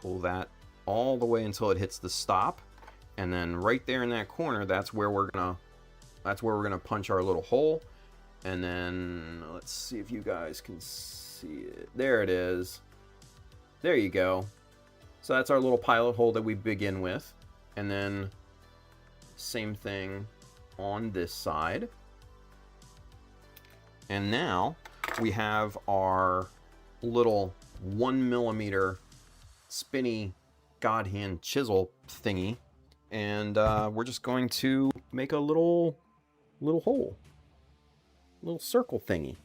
Speaker 1: Pull that all the way until it hits the stop. And then right there in that corner, that's where we're gonna punch our little hole.
Speaker 2: And then let's see if you guys can see it. There it is. There you go. So that's our little pilot hole that we begin with. And then same thing on this side. And now we have our little 1mm spinny god hand chisel thingy. And we're just going to make a little hole. Little circle thingy.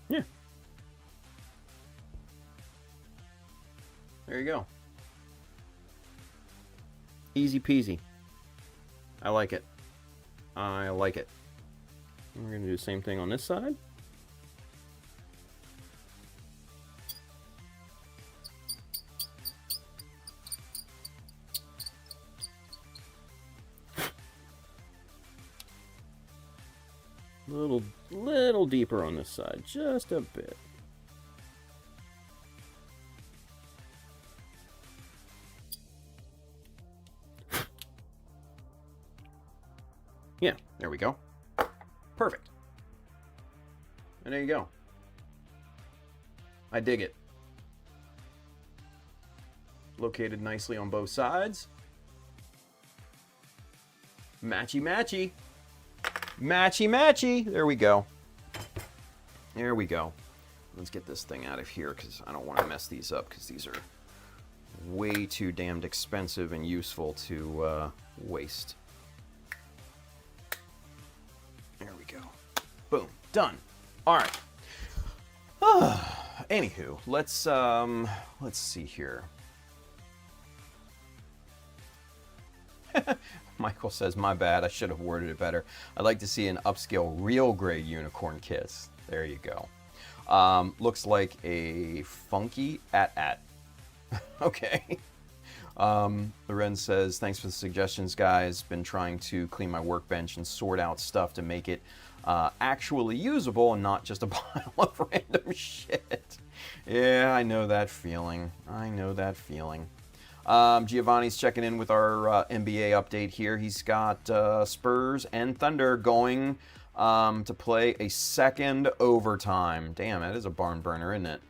Speaker 2: Yeah. There you go. Easy peasy. I like it. I like it. We're going to do the same thing on this side. Little deeper on this side, just a bit. Yeah, there we go. Perfect. And there you go. I dig it. Located nicely on both sides. Matchy matchy. Matchy matchy. There we go. There we go. Let's get this thing out of here because I don't want to mess these up because these are way too damned expensive and useful to waste. There we go. Boom. Done. All right. Anywho, let's see here. Michael says, my bad, I should have worded it better. I'd like to see an upscale real grade unicorn kiss. There you go. Looks like a funky at. Okay. Loren says, thanks for the suggestions, guys. Been trying to clean my workbench and sort out stuff to make it actually usable and not just a pile of random shit. Yeah, I know that feeling. I know that feeling. Giovanni's checking in with our NBA update here. He's got Spurs and Thunder going to play a second overtime. Damn, that is a barn burner, isn't it?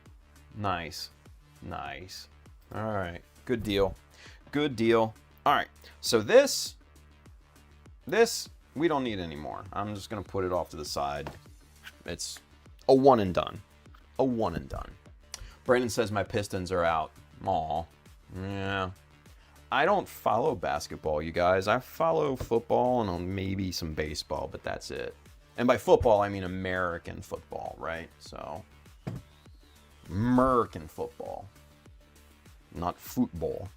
Speaker 2: Nice. Nice. All right. Good deal. Good deal. All right. So this we don't need anymore. I'm just going to put it off to the side. It's a one and done. A one and done. Brandon says my Pistons are out. Aw. Yeah. I don't follow basketball, you guys. I follow football and maybe some baseball, but that's it. And by football, I mean American football, right? So, American football. Not football.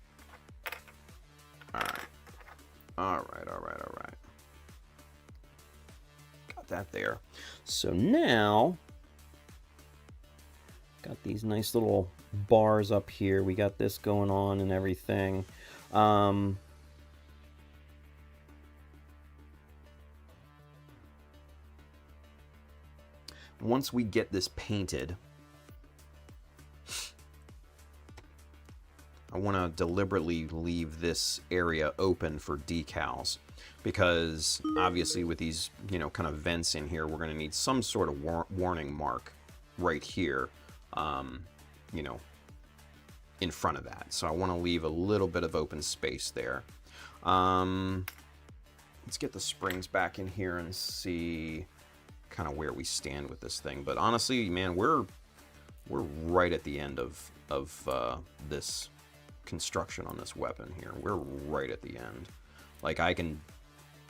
Speaker 2: All right. All right, all right, all right. Got that there. So now, got these nice little bars up here. We got this going on and everything. Once we get this painted, I want to deliberately leave this area open for decals because obviously with these, kind of vents in here, we're going to need some sort of warning mark right here, in front of that. So I want to leave a little bit of open space there. Let's get the springs back in here and see kind of where we stand with this thing. But honestly, man, we're right at the end of this construction on this weapon here. We're right at the end. Like, I can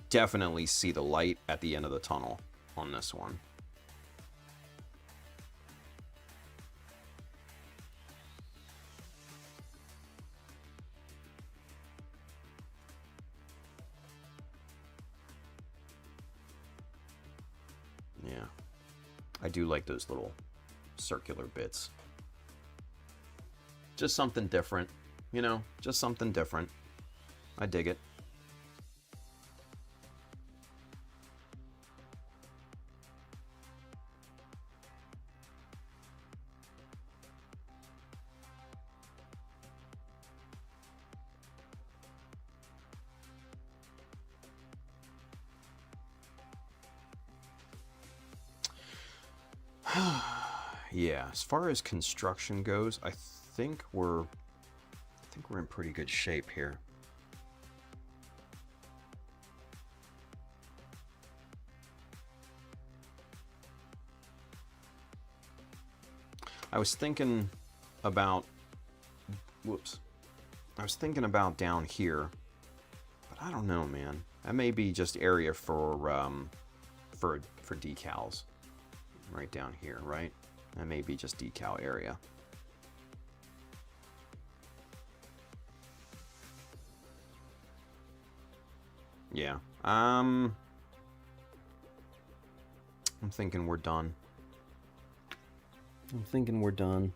Speaker 2: definitely see the light at the end of the tunnel on this one. Yeah, I do like those little circular bits. Just something different, just something different. I dig it.
Speaker 1: Yeah, as far as construction goes, I think we're in pretty good shape here. I was thinking about, I was thinking about down here, but I don't know, man. That may be just area for decals, right down here, right? That may be just decal area. Yeah. I'm thinking we're done. I'm thinking we're done.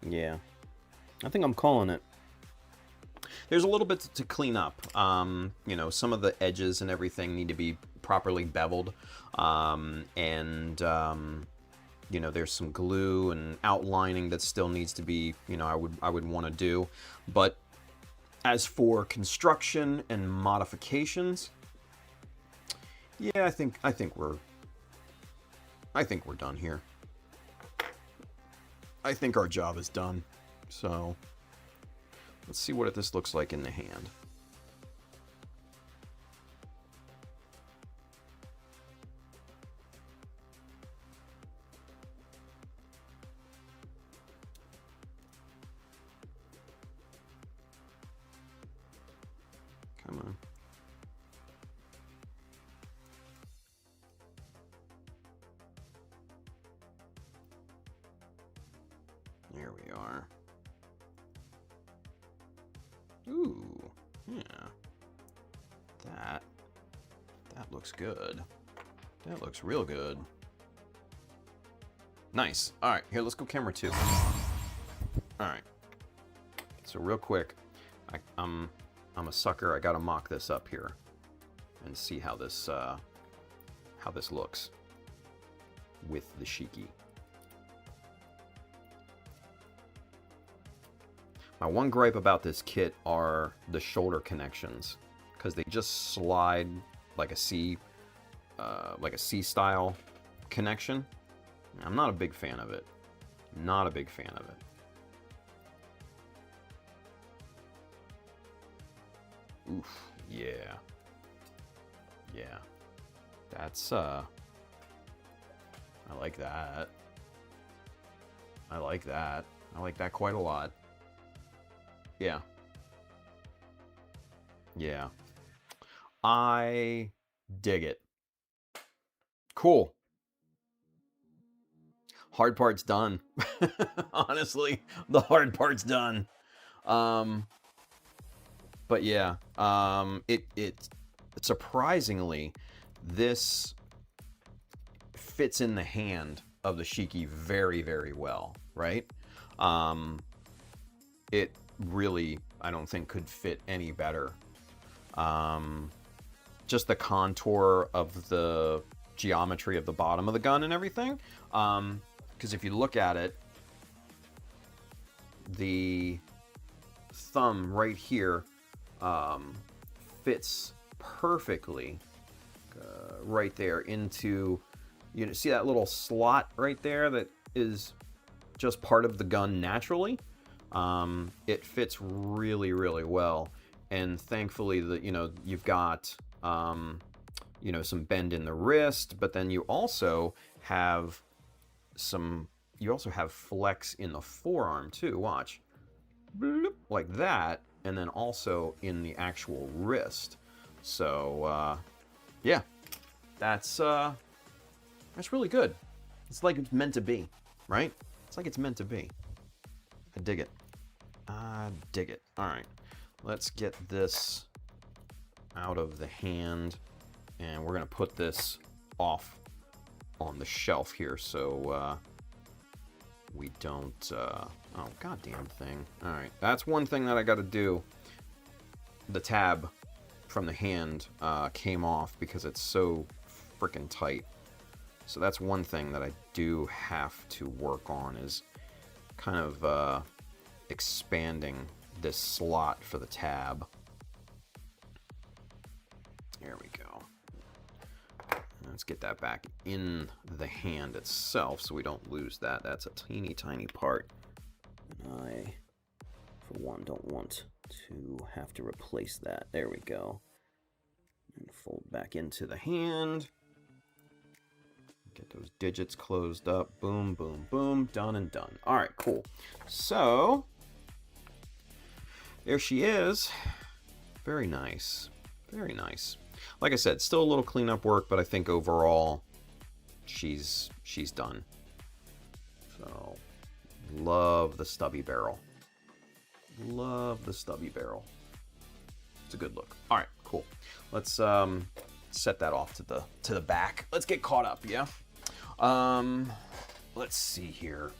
Speaker 1: Yeah. I think I'm calling it. There's a little bit to clean up. You know, some of the edges and everything need to be properly beveled. You know, there's some glue and outlining that still needs to be, you know, I would want to do. But as for construction and modifications, yeah, I think we're done here. I think our job is done. So let's see what this looks like in the hand. Come on. There we are. Ooh, yeah. That looks good. That looks real good. Nice. All right, here, let's go camera 2. All right. So real quick, I'm a sucker. I gotta mock this up here and see how this looks with the Shiki. My one gripe about this kit are the shoulder connections, because they just slide like a C style connection. I'm not a big fan of it. Not a big fan of it. Oof, yeah. Yeah. That's, I like that. I like that. I like that quite a lot. Yeah. Yeah. I dig it. Cool. Hard part's done. Honestly, the hard part's done. But yeah, it surprisingly, this fits in the hand of the Shiki very, very well, right? It really, I don't think, could fit any better. Just the contour of the geometry of the bottom of the gun and everything. Because if you look at it, the thumb right here fits perfectly right there into, you know, see that little slot right there that is just part of the gun naturally. It fits really, really well, and thankfully you've got some bend in the wrist, but then you also have flex in the forearm too. Watch, bloop, like that, and then also in the actual wrist. So yeah, that's really good. It's like it's meant to be, right? It's like it's meant to be. I dig it. I dig it. All right, let's get this out of the hand, and we're gonna put this off on the shelf here so we don't oh, goddamn thing. All right, that's one thing that I got to do. The tab from the hand came off because it's so freaking tight. So that's one thing that I do have to work on, is kind of expanding this slot for the tab. There we go. Let's get that back in the hand itself so we don't lose that. That's a teeny tiny part.
Speaker 2: And I, for one, don't want to have to replace that. There we go. And fold back into the hand.
Speaker 1: Get those digits closed up. Boom, boom, boom. Done and done. All right, cool. So, there she is. Very nice. Very nice. Like I said, still a little cleanup work, but I think overall she's done. So, love the stubby barrel. Love the stubby barrel. It's a good look. All right, cool. Let's set that off to the back. Let's get caught up, yeah? Let's see here.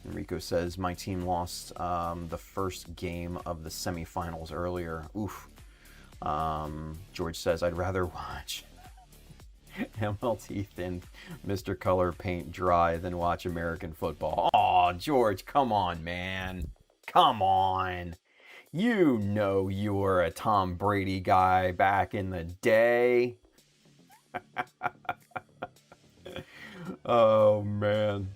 Speaker 1: Enrico says, my team lost the first game of the semifinals earlier. Oof. George says, I'd rather watch MLT thin Mr. Color paint dry than watch American football. Aw, George, come on, man. Come on. You know you were a Tom Brady guy back in the day. Oh, man.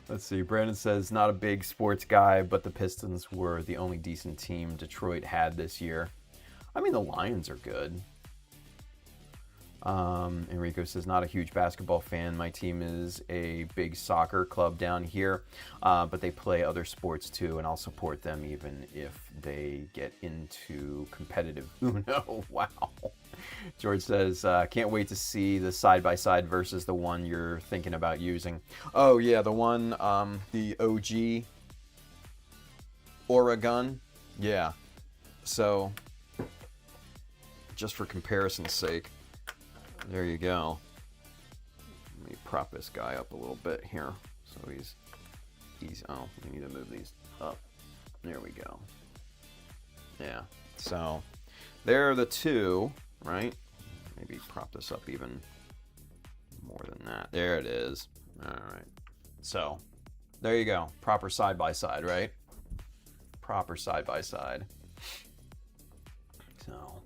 Speaker 1: Let's see. Brandon says, not a big sports guy, but the Pistons were the only decent team Detroit had this year. I mean, the Lions are good. Enrico says, not a huge basketball fan. My team is a big soccer club down here, but they play other sports too, and I'll support them even if they get into competitive Uno. Wow. George says, can't wait to see the side-by-side versus the one you're thinking about using. Oh, yeah, the one, the OG Oregon. Yeah. So, just for comparison's sake, there you go. Let me prop this guy up a little bit here. So he's oh, we need to move these up. There we go. Yeah. So there are the two, right? Maybe prop this up even more than that. There it is. All right. So there you go. Proper side by side, right? Proper side by side. So,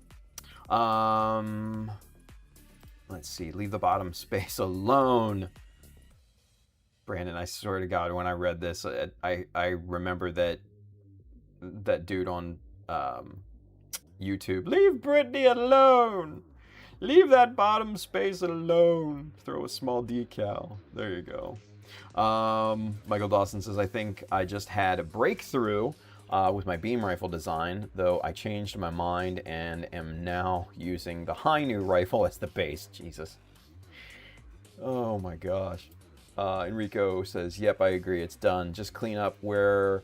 Speaker 1: let's see. Leave the bottom space alone. Brandon, I swear to God, when I read this, I remember that dude on YouTube. Leave Brittany alone. Leave that bottom space alone. Throw a small decal. There you go. Michael Dawson says, I think I just had a breakthrough with my beam rifle design, though I changed my mind and am now using the Hyaku rifle as the base. Jesus. Oh my gosh. Enrico says, yep, I agree, it's done. Just clean up where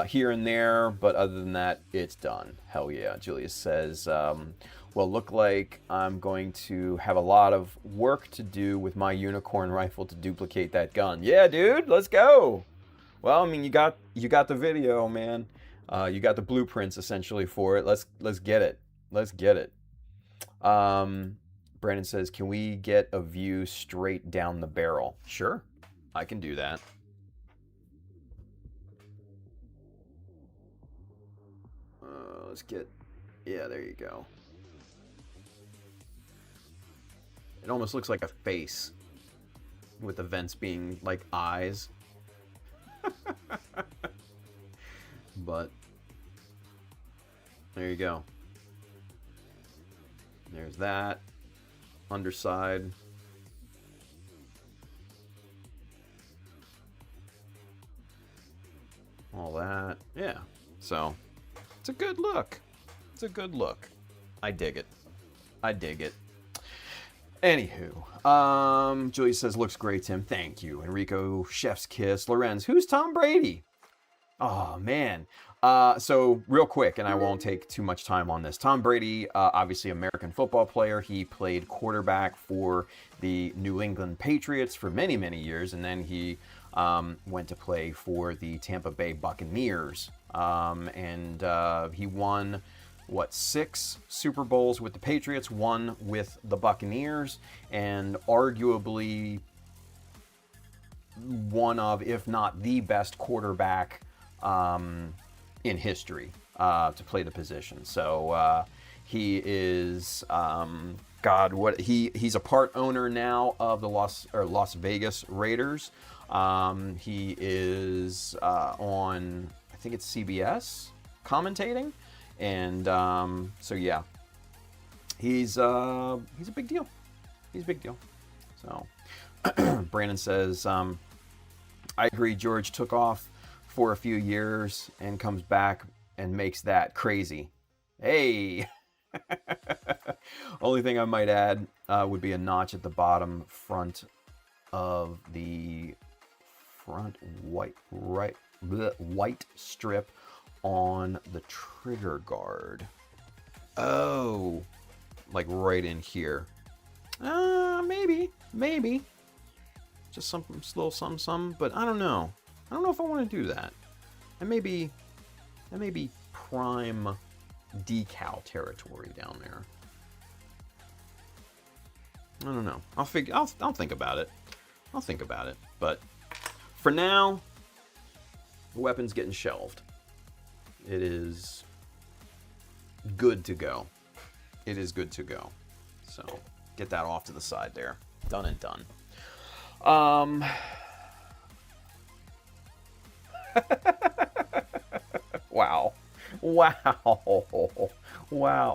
Speaker 1: here and there, but other than that, it's done. Hell yeah. Julius says, well, look like I'm going to have a lot of work to do with my unicorn rifle to duplicate that gun. Yeah, dude, let's go. Well, I mean, you got the video, man. You got the blueprints essentially for it. Let's get it. Let's get it. Brandon says, can we get a view straight down the barrel? Sure, I can do that. Let's get, yeah, there you go. It almost looks like a face with the vents being like eyes. But there you go. There's that underside. All that. Yeah. So it's a good look. It's a good look. I dig it. I dig it. Anywho, Julie says, looks great, Tim. Thank you. Enrico, chef's kiss. Lorenz, who's Tom Brady? Oh, man. So real quick, and I won't take too much time on this. Tom Brady, obviously American football player. He played quarterback for the New England Patriots for many, many years. And then he went to play for the Tampa Bay Buccaneers. And he won 6 Super Bowls with the Patriots, 1 with the Buccaneers, and arguably one of, if not the best quarterback in history to play the position. So he is, he's a part owner now of the Las Vegas Raiders. He is on, I think it's CBS, commentating, and so yeah, he's a big deal. He's a big deal. So Brandon says, I agree. George took off for a few years and comes back and makes that crazy. Hey. Only thing I might add would be a notch at the bottom front of the front white strip on the trigger guard. Oh, like right in here. Maybe. Just some little something, but I don't know. I don't know if I want to do that. And maybe prime decal territory down there. I don't know. I'll think about it. I'll think about it. But for now, the weapon's getting shelved. It is good to go. It is good to go. So get that off to the side there. Done and done. Wow.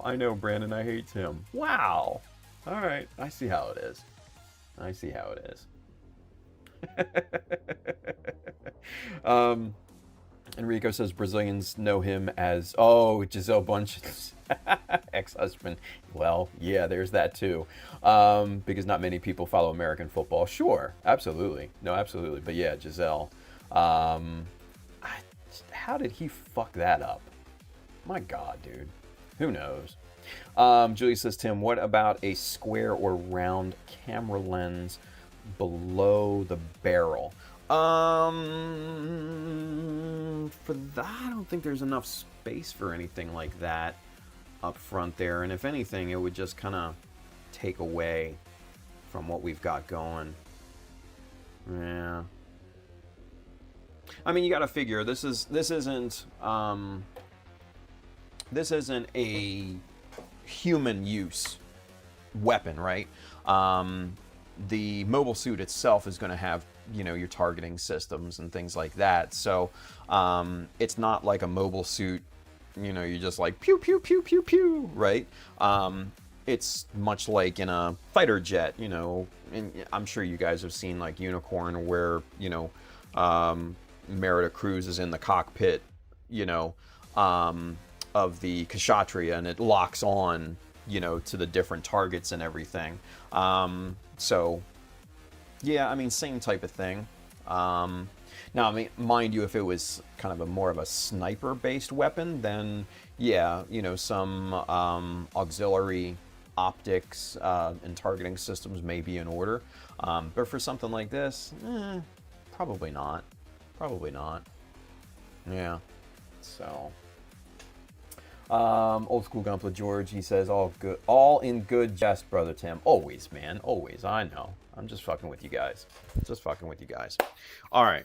Speaker 1: I know, Brandon, I hate him. Wow. All right. I see how it is. Enrico says Brazilians know him as, Gisele Bundchen's ex-husband. Well, yeah, there's that too. Because not many people follow American football. Sure, absolutely. No, absolutely. But yeah, Gisele. How did he fuck that up? My God, dude. Who knows? Julie says, Tim, what about a square or round camera lens below the barrel? For that, I don't think there's enough space for anything like that up front there. And if anything, it would just kind of take away from what we've got going. Yeah. I mean, you got to figure this isn't a human use weapon, right? The mobile suit itself is going to have, your targeting systems and things like that. So it's not like a mobile suit, you're just like pew pew pew pew pew, right? It's much like in a fighter jet, and I'm sure you guys have seen like Unicorn, where Merida Cruz is in the cockpit, of the Kshatriya, and it locks on, to the different targets and everything. So, yeah, I mean, same type of thing. Now, I mean, mind you, if it was kind of more of a sniper-based weapon, then, yeah, some auxiliary optics and targeting systems may be in order. But for something like this, probably not. Probably not. Yeah. So... Old School Gunpla George, he says, all in good jest, brother Tim. Always, man, always. I know. I'm just fucking with you guys. All right.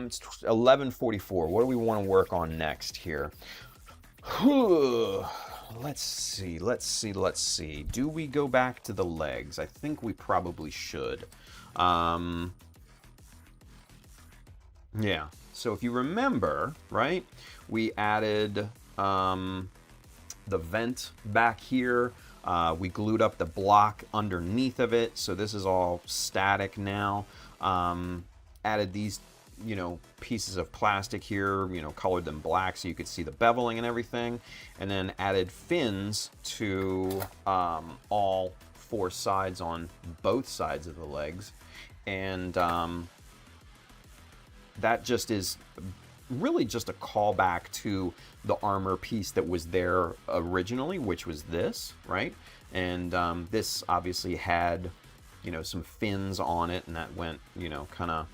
Speaker 1: It's 11:44. What do we want to work on next here? Let's see. Do we go back to the legs? I think we probably should. Yeah. So if you remember, right, we added the vent back here. We glued up the block underneath of it, so this is all static now. Added these, pieces of plastic here, colored them black so you could see the beveling and everything, and then added fins to all 4 sides on both sides of the legs, and that just is really just a callback to the armor piece that was there originally, which was this, right? And this obviously had, some fins on it, and that went, kind of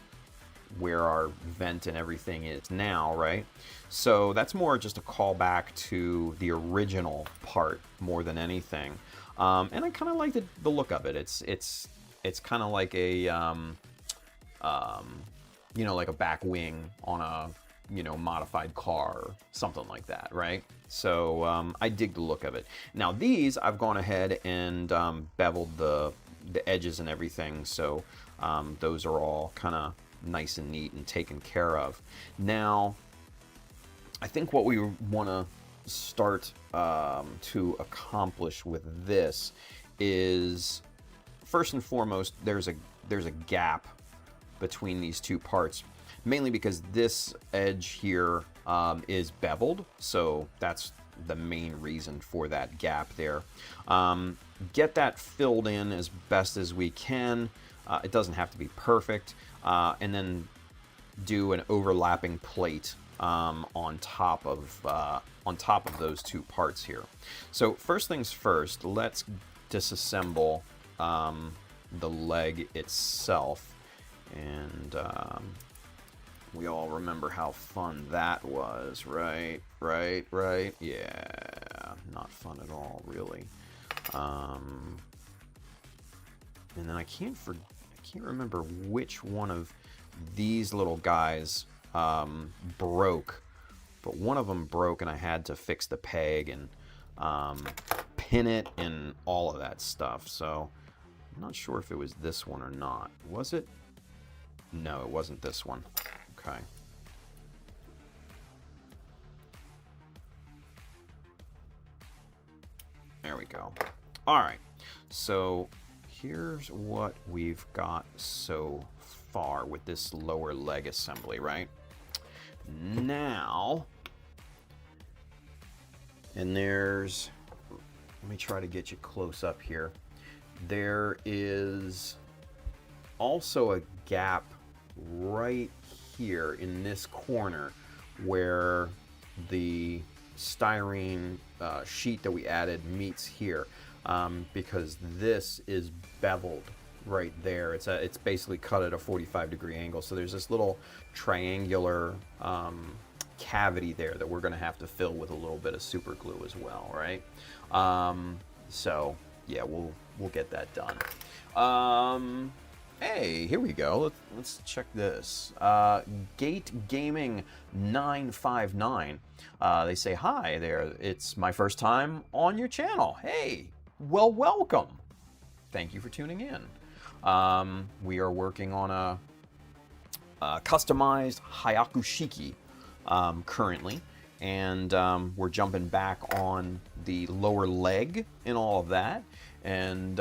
Speaker 1: where our vent and everything is now, right? So that's more just a callback to the original part more than anything. And I kind of like the look of it. It's kind of like a like a back wing on a modified car or something like that, right? So I dig the look of it. Now these I've gone ahead and beveled the edges and everything, so those are all kind of nice and neat and taken care of. Now I think what we want to start to accomplish with this is, first and foremost, there's a gap between these two parts, mainly because this edge here is beveled, so that's the main reason for that gap there. Get that filled in as best as we can. It doesn't have to be perfect, and then do an overlapping plate on top of those two parts here. So first things first, let's disassemble the leg itself, and we all remember how fun that was, right? Yeah, not fun at all, really. And then I can't remember which one of these little guys broke, but one of them broke and I had to fix the peg and pin it and all of that stuff. So I'm not sure if it was this one or not. Was it? No, it wasn't this one. Okay. There we go. All right. So here's what we've got so far with this lower leg assembly, right? Now, and let me try to get you close up here. There is also a gap right here in this corner where the styrene sheet that we added meets here, because this is beveled right there. It's basically cut at a 45-degree angle. So there's this little triangular cavity there that we're going to have to fill with a little bit of super glue as well, right? So yeah, we'll get that done. Hey, here we go. Let's check this. Gate Gaming 959. They say, hi there. It's my first time on your channel. Hey, well, welcome. Thank you for tuning in. We are working on a customized Hyaku Shiki currently, and we're jumping back on the lower leg and all of that. And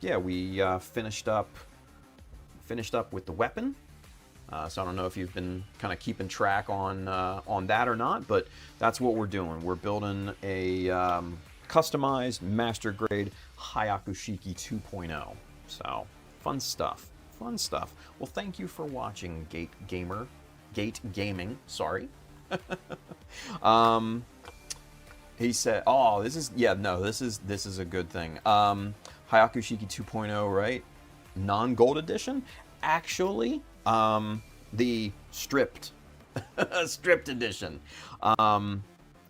Speaker 1: yeah, we finished up with the weapon. So I don't know if you've been kind of keeping track on that or not, but that's what we're doing. We're building a customized master grade Hyaku Shiki 2.0. So fun stuff. Well, thank you for watching, Gate Gaming. Sorry. He said, "Oh, this is a good thing." Hyaku Shiki 2.0, right? Non-gold edition. Actually, the stripped edition.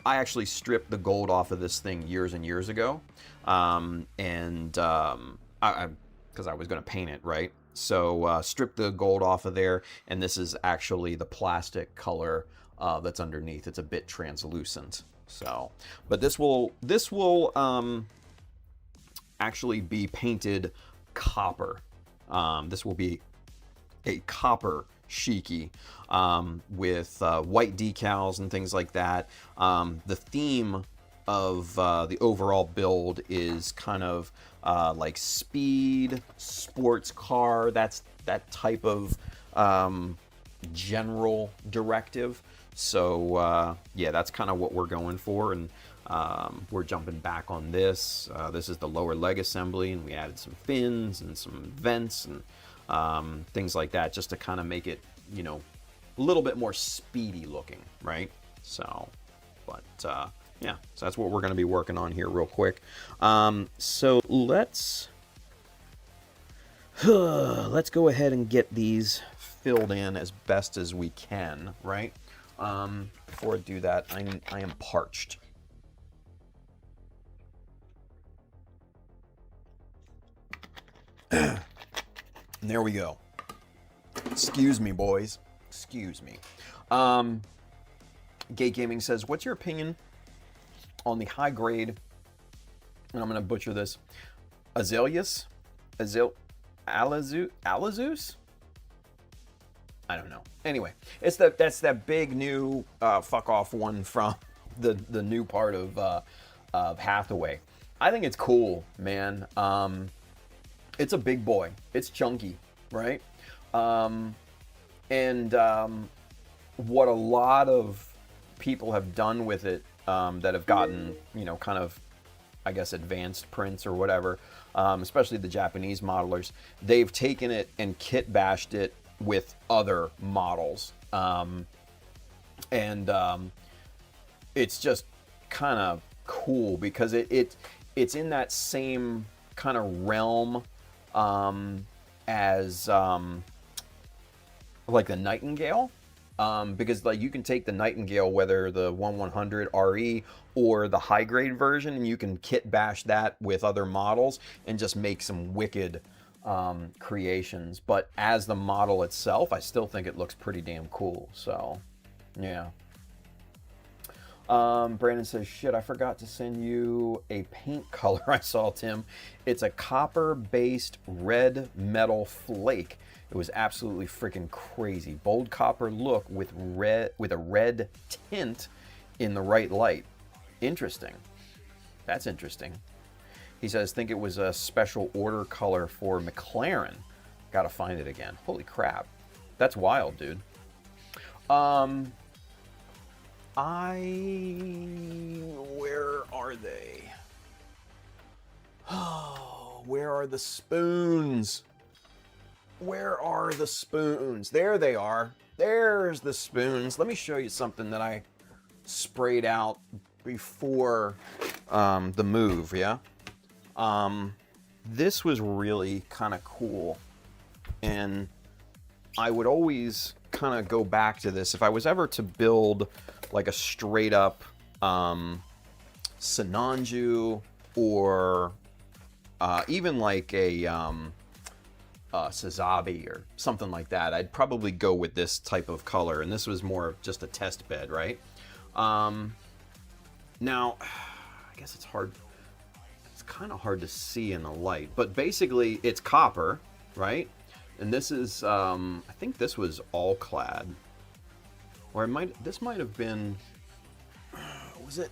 Speaker 1: I actually stripped the gold off of this thing years and years ago, because I was going to paint it, right? So stripped the gold off of there, and this is actually the plastic color that's underneath. It's a bit translucent. So, but this will actually be painted copper. This will be a copper Shiki with white decals and things like that. The theme of the overall build is kind of like speed, sports car. That's that type of general directive. So yeah, that's kind of what we're going for, and we're jumping back on this. This is the lower leg assembly, and we added some fins and some vents and things like that, just to kind of make it, a little bit more speedy looking, right? So, but yeah, so that's what we're going to be working on here real quick. So let's go ahead and get these filled in as best as we can, right? Before I do that, I am parched. And there we go. Excuse me, boys. Excuse me. Gate Gaming says, what's your opinion on the high grade, and I'm going to butcher this, Azaleus? Alazus? I don't know. Anyway, that's that big new fuck off one from the new part of Hathaway. I think it's cool, man. It's a big boy. It's chunky, right? What a lot of people have done with it that have gotten, you know, kind of, I guess, advanced prints or whatever, especially the Japanese modelers, they've taken it and kit bashed it with other models. It's just kind of cool because it's in that same kind of realm as like the Nightingale. Because like you can take the Nightingale, whether the 1100 RE or the high grade version, and you can kit bash that with other models and just make some wicked creations. But as the model itself, I still think it looks pretty damn cool. So, yeah. Brandon says, shit, I forgot to send you a paint color I saw, Tim. It's a copper-based red metal flake. It was absolutely freaking crazy. Bold copper look with a red tint in the right light. Interesting. That's interesting. He says, think it was a special order color for McLaren. Gotta find it again. Holy crap. That's wild, dude. Where are they? Oh, where are the spoons? Where are the spoons? There they are. There's the spoons. Let me show you something that I sprayed out before the move, yeah? This was really kind of cool. And I would always kind of go back to this. If I was ever to build like a straight up Sinanju or even like a Sazabi or something like that, I'd probably go with this type of color, and this was more of just a test bed, right? Now, I guess it's kind of hard to see in the light, but basically it's copper, right? And this is, I think this was all clad, or this might have been, was it?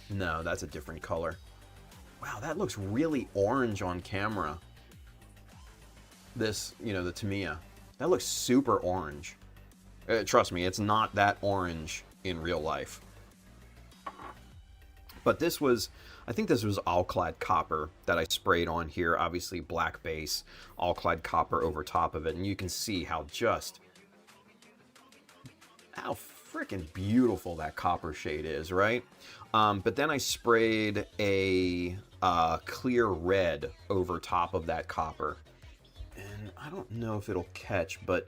Speaker 1: No, that's a different color. Wow, that looks really orange on camera. This, you know, the Tamiya. That looks super orange. Trust me, it's not that orange in real life. But this was, I think this was all-clad copper that I sprayed on here. Obviously black base, all-clad copper over top of it. And you can see how freaking beautiful that copper shade is, right? But then I sprayed a clear red over top of that copper. And I don't know if it'll catch, but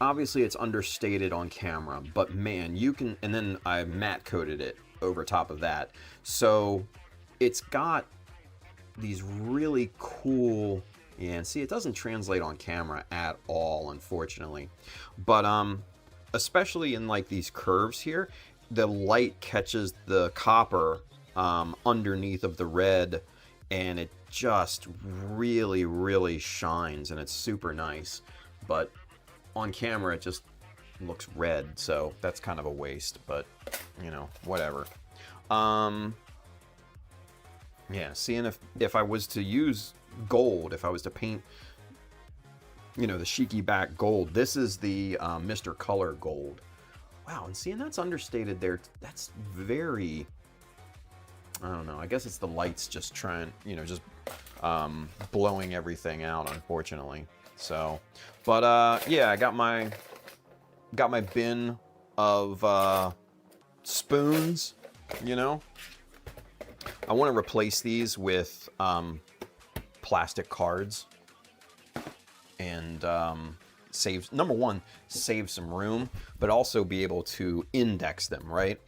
Speaker 1: obviously it's understated on camera. But man, you can, and then I matte coated it over top of that. So it's got these really cool, yeah, and see, it doesn't translate on camera at all, unfortunately. But especially in like these curves here, the light catches the copper underneath of the red, and it just really, really shines, and it's super nice. But on camera, it just looks red, so that's kind of a waste, but you know, whatever. Yeah, seeing if I was to use gold, if I was to paint, you know, the Shiki back gold, this is the Mr. Color gold. Wow, and seeing that's understated there, that's very, I don't know, I guess it's the lights just trying, you know, just blowing everything out, unfortunately. So, but yeah, I got my bin of spoons, you know. I want to replace these with plastic cards, and save, number one, save some room, but also be able to index them, right?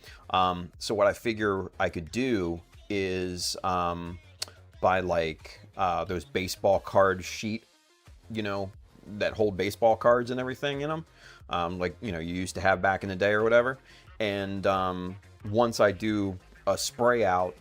Speaker 1: So what I figure I could do is buy like those baseball card sheet, you know, that hold baseball cards and everything in them, like, you know, you used to have back in the day or whatever. And once I do a spray out,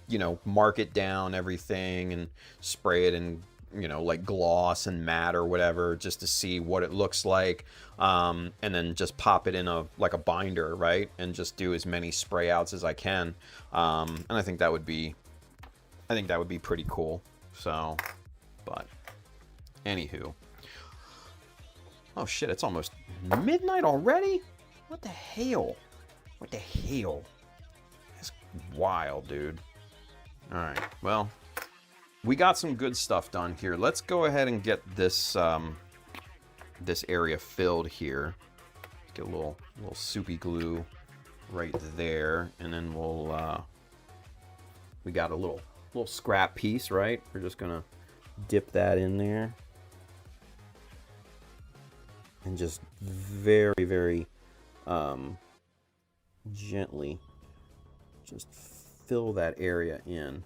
Speaker 1: you know, mark it down, everything, and spray it in, you know, like gloss and matte or whatever, just to see what it looks like, and then just pop it in a like a binder, right, and just do as many spray outs as I can, and I think that would be pretty cool. So, but anywho, oh shit, it's almost midnight already. What the hell? What the hell? That's wild, dude. All right, well, we got some good stuff done here. Let's go ahead and get this this area filled here. Get a little soupy glue right there, and then we'll we got a little scrap piece, right? We're just gonna dip that in there and just very, very gently just fill that area in.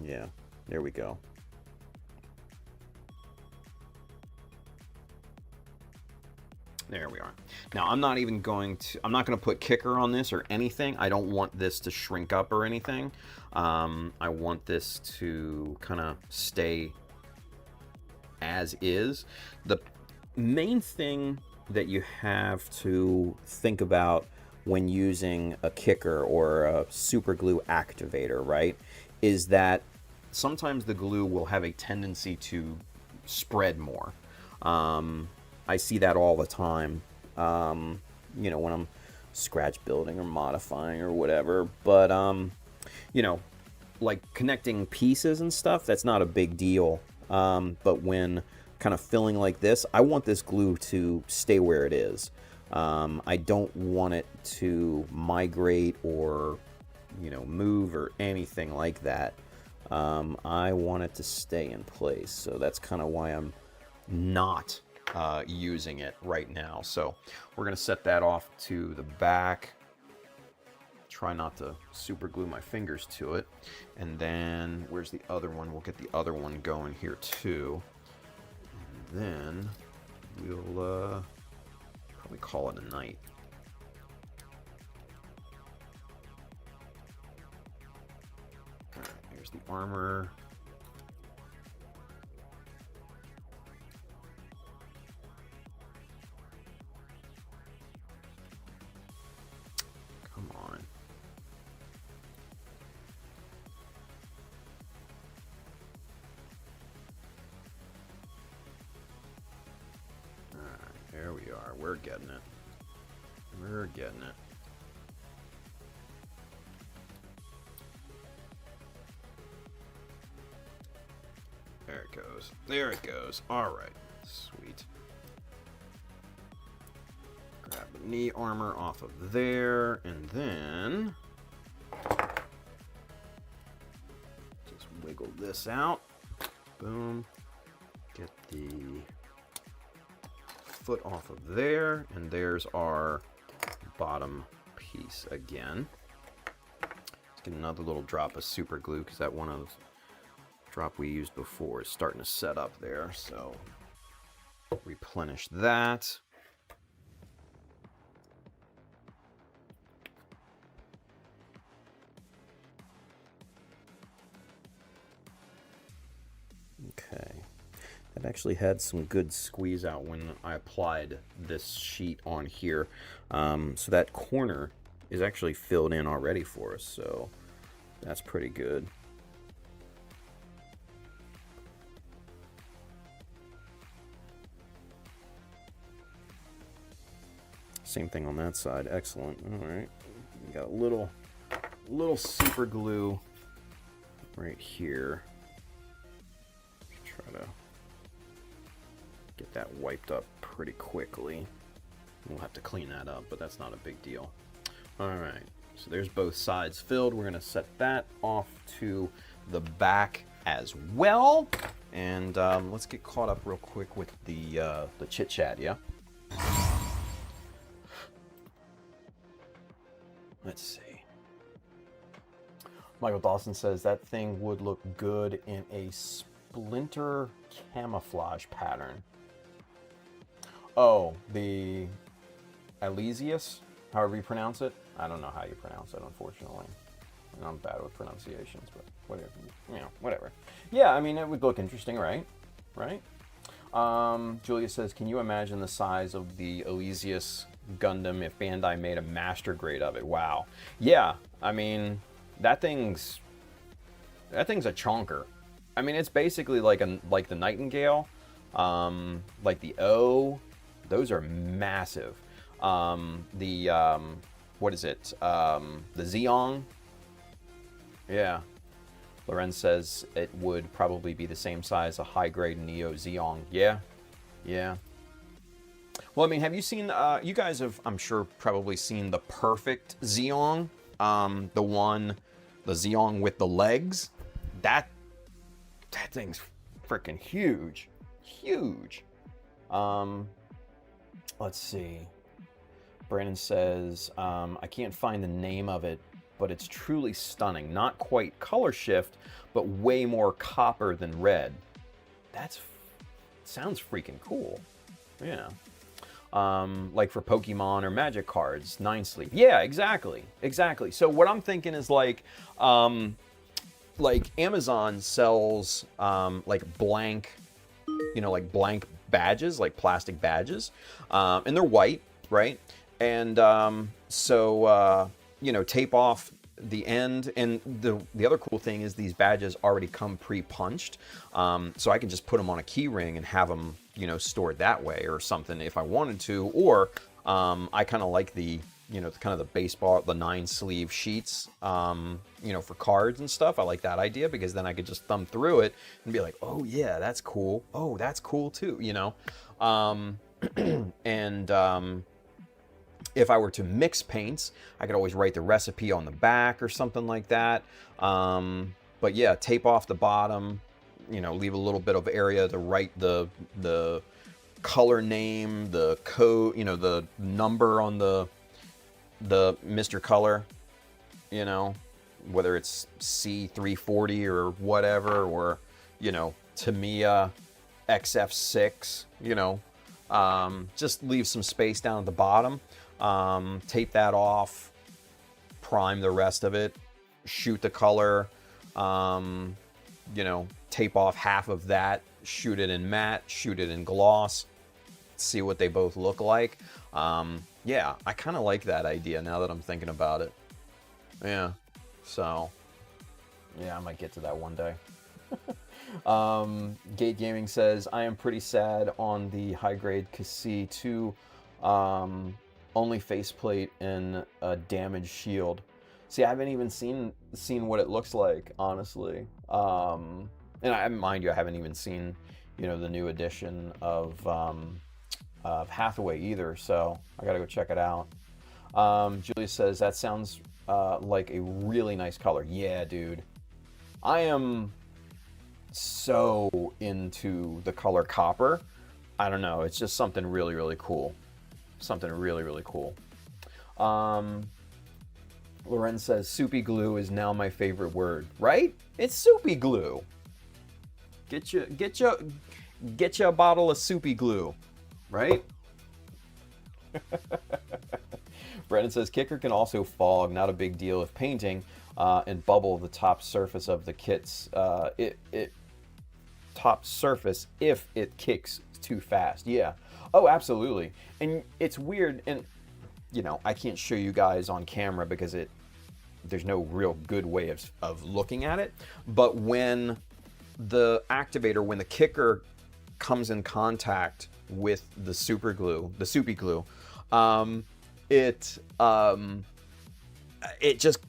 Speaker 1: Yeah, there we go. There we are. Now I'm not going to put kicker on this or anything. I don't want this to shrink up or anything. I want this to kind of stay as is. The main thing that you have to think about when using a kicker or a super glue activator, right, is that sometimes the glue will have a tendency to spread more. I see that all the time, you know, when I'm scratch building or modifying or whatever. But, you know, like connecting pieces and stuff, that's not a big deal. But when kind of filling like this, I want this glue to stay where it is. I don't want it to migrate or, you know, move or anything like that. I want it to stay in place. So that's kind of why I'm not using it right now. So we're going to set that off to the back. Try not to super glue my fingers to it. And then where's the other one? We'll get the other one going here too. And then we'll probably call it a night. All right, here's the armor. Come on. All right, there we are. We're getting it. We're getting it. There it goes. There it goes. All right. Sweet. Grab the knee armor off of there, and then just wiggle this out. Boom. Get the foot off of there, and there's our bottom piece again. Let's get another little drop of super glue, because that one of the drop we used before is starting to set up there, so replenish that. Okay, that actually had some good squeeze out when I applied this sheet on here. So that corner is actually filled in already for us, so that's pretty good. Same thing on that side. Excellent. All right, we got a little super glue right here. Try to get that wiped up pretty quickly. We'll have to clean that up, but that's not a big deal. All right, So there's both sides filled. We're gonna set that off to the back as well. And let's get caught up real quick with the chit chat, yeah? Let's see. Michael Dawson says that thing would look good in a splinter camouflage pattern. Oh, the Elysius, however you pronounce it. I don't know how you pronounce it, unfortunately. And I'm bad with pronunciations, but whatever. Whatever. Yeah, I mean, it would look interesting, right? Right? Julia says, can you imagine the size of the Elysius Gundam if Bandai made a master grade of it? Wow. Yeah, I mean, that thing's a chonker. I mean, it's basically like the Nightingale, like the O. Those are massive. What is it? The Zeong. Yeah. Lorenz says it would probably be the same size a high-grade Neo Zeong. Yeah. Yeah. Well, I mean, have you seen, you guys have, I'm sure, probably seen the perfect Zeong. The Zeong with the legs. That thing's freaking huge. Huge. Let's see. Brandon says, I can't find the name of it, but it's truly stunning. Not quite color shift, but way more copper than red. Sounds freaking cool. Yeah. Like for Pokemon or Magic cards, 9-sleeve. Yeah, exactly. Exactly. So what I'm thinking is like Amazon sells like blank badges, like plastic badges, and they're white, right? And tape off the end. And the other cool thing is these badges already come pre-punched, so I can just put them on a key ring and have them, stored that way or something if I wanted to. Or I kind of like the baseball, the 9-sleeve sheets, for cards and stuff. I like that idea because then I could just thumb through it and be like, oh yeah, that's cool. Oh, that's cool too, if I were to mix paints, I could always write the recipe on the back or something like that. But yeah, tape off the bottom, leave a little bit of area to write the color name, the code, the number on the Mr. Color, whether it's C340 or whatever, or, Tamiya XF6, just leave some space down at the bottom. Tape that off, prime the rest of it, shoot the color, tape off half of that, shoot it in matte, shoot it in gloss, see what they both look like. Yeah, I kind of like that idea now that I'm thinking about it. Yeah, so, yeah, I might get to that one day. Gate Gaming says, I am pretty sad on the high-grade Cassie 2, only faceplate and a damaged shield. See, I haven't even seen what it looks like, honestly. And mind you, I haven't even seen, the new edition of Hathaway either, so I gotta go check it out. Julia says, that sounds like a really nice color. Yeah, dude. I am so into the color copper. I don't know, it's just something really, really cool. Something really, really cool. Loren says, soupy glue is now my favorite word. Right? It's soupy glue. Get you a bottle of soupy glue. Right? Brendan says, kicker can also fog, not a big deal if painting, and bubble the top surface of the kit's top surface if it kicks too fast. Yeah. Oh, absolutely. And it's weird, and I can't show you guys on camera because there's no real good way of looking at it. But when the activator, when the kicker comes in contact with the soupy glue, it just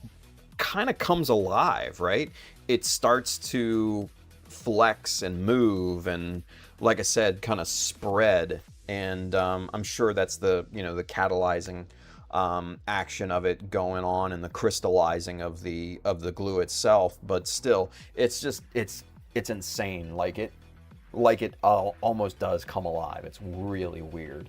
Speaker 1: kind of comes alive, right? It starts to flex and move and, like I said, kind of spread. And I'm sure that's the catalyzing action of it going on and the crystallizing of the glue itself, but still, it's just it's insane. Like it almost does come alive. It's really weird.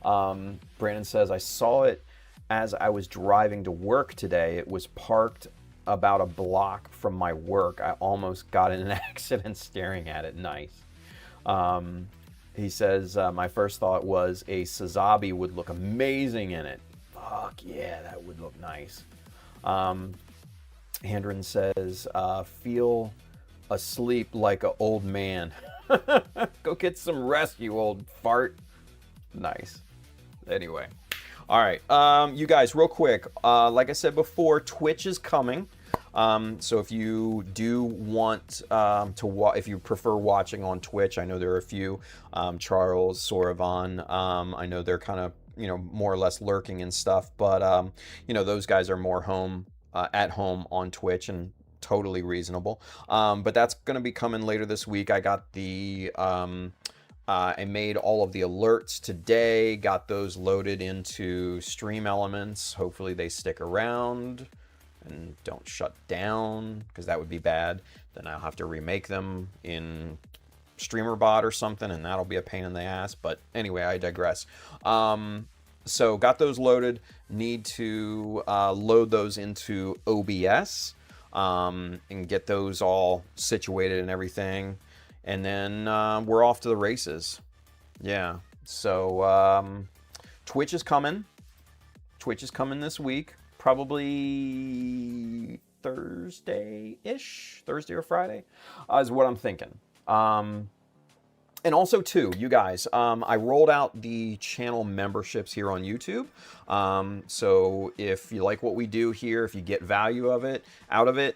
Speaker 1: Brandon says, I saw it as I was driving to work today. It was parked about a block from my work. I almost got in an accident staring at it. Nice. He says, my first thought was a Sazabi would look amazing in it. Fuck yeah, that would look nice. Handren says, feel asleep like an old man. Go get some rest, you old fart. Nice. Anyway. All right. You guys, real quick. Like I said before, Twitch is coming. So if you do want if you prefer watching on Twitch, I know there are a few. Charles, Soravan, I know they're kind of, more or less lurking and stuff. But, those guys are more at home on Twitch, and totally reasonable. But that's going to be coming later this week. I got I made all of the alerts today, got those loaded into Stream Elements. Hopefully they stick around and don't shut down, because that would be bad. Then I'll have to remake them in StreamerBot or something, and that'll be a pain in the ass. But anyway, I digress. So got those loaded. Need to load those into OBS and get those all situated and everything. And then we're off to the races. Yeah. So Twitch is coming. Twitch is coming this week. Probably Thursday-ish. Thursday or Friday is what I'm thinking. And also, too, you guys, I rolled out the channel memberships here on YouTube. So if you like what we do here, if you get value out of it,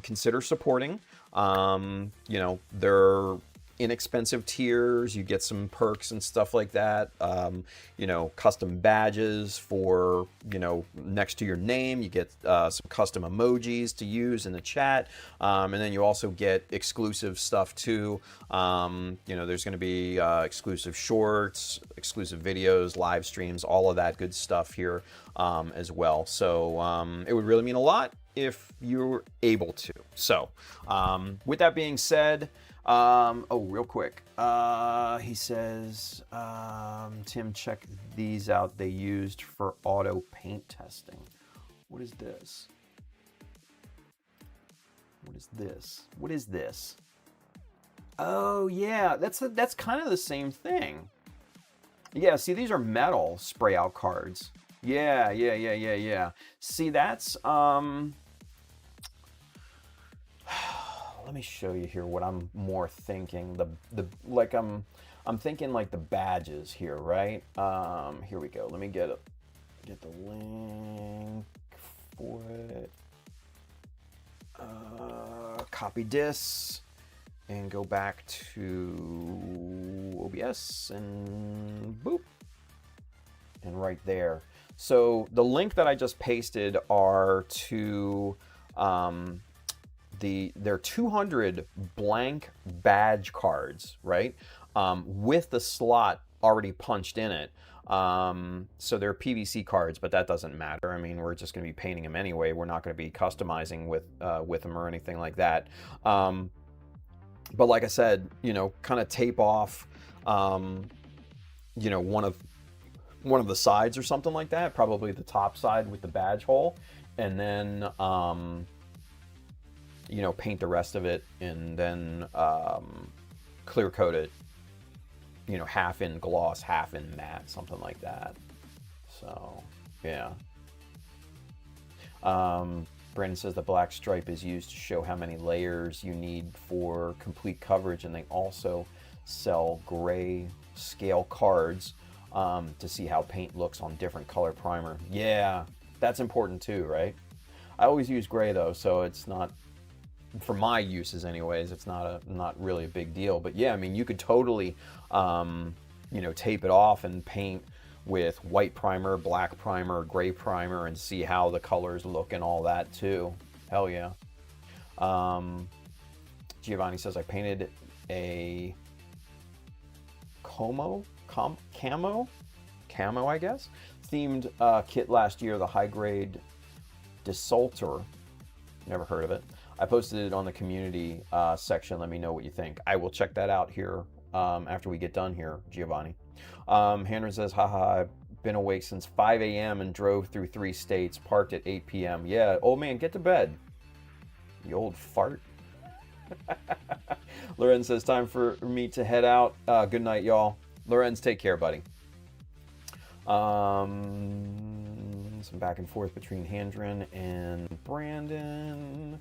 Speaker 1: consider supporting. They're inexpensive tiers. You get some perks and stuff like that. Custom badges for, next to your name. You get some custom emojis to use in the chat. And then you also get exclusive stuff too. There's going to be exclusive shorts, exclusive videos, live streams, all of that good stuff here as well. So it would really mean a lot if you're able to. So with that being said, real quick, he says, Tim, check these out. They used for auto paint testing. What is this? What is this? Oh yeah, that's kind of the same thing. Yeah, see, these are metal spray out cards. Yeah. See, that's let me show you here what I'm more thinking. I'm thinking like the badges here, right? Here we go. Let me get the link for it. Copy this and go back to OBS and boop. And right there. So the link that I just pasted are to they're 200 blank badge cards, right? With the slot already punched in it. So they're PVC cards, but that doesn't matter. I mean, we're just going to be painting them anyway. We're not going to be customizing with them or anything like that. But like I said, kind of tape off, one of the sides or something like that, probably the top side with the badge hole, and then paint the rest of it, and then clear coat it, half in gloss, half in matte, something like that. So yeah. Brandon says the black stripe is used to show how many layers you need for complete coverage, and they also sell gray scale cards to see how paint looks on different color primer. Yeah, that's important too, right? I always use gray though, so it's not, for my uses anyways, it's not really a big deal. But yeah, I mean, you could totally tape it off and paint with white primer, black primer, gray primer, and see how the colors look and all that too. Hell yeah. Giovanni says, I painted a camo camo, I guess. Themed kit last year, the high grade Desalter. Never heard of it. I posted it on the community section. Let me know what you think. I will check that out here after we get done here, Giovanni. Handren says, haha, I've been awake since 5 a.m. and drove through 3 states, parked at 8 p.m. Yeah, old man, get to bed. You old fart. Lorenz says, time for me to head out. Good night, y'all. Lorenz, take care, buddy. Some back and forth between Handren and Brandon.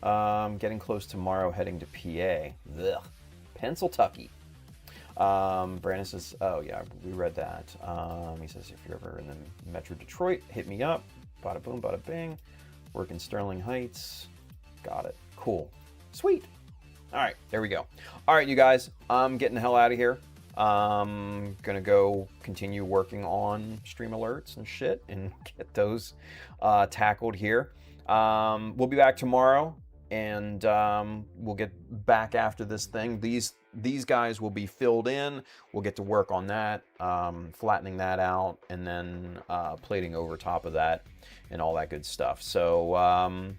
Speaker 1: Getting close tomorrow, heading to PA. Ugh. Pennsylvania. Brandon says, oh yeah, we read that. He says, if you're ever in the Metro Detroit, hit me up. Bada boom, bada bing. Work in Sterling Heights. Got it. Cool. Sweet. All right, there we go. All right, you guys, I'm getting the hell out of here. Gonna go continue working on stream alerts and shit and get those tackled here. We'll be back tomorrow, and we'll get back after this thing. These guys will be filled in. We'll get to work on that, flattening that out, and then plating over top of that and all that good stuff. So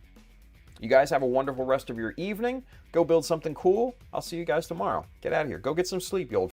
Speaker 1: you guys have a wonderful rest of your evening. Go build something cool. I'll see you guys tomorrow. Get out of here. Go get some sleep, you old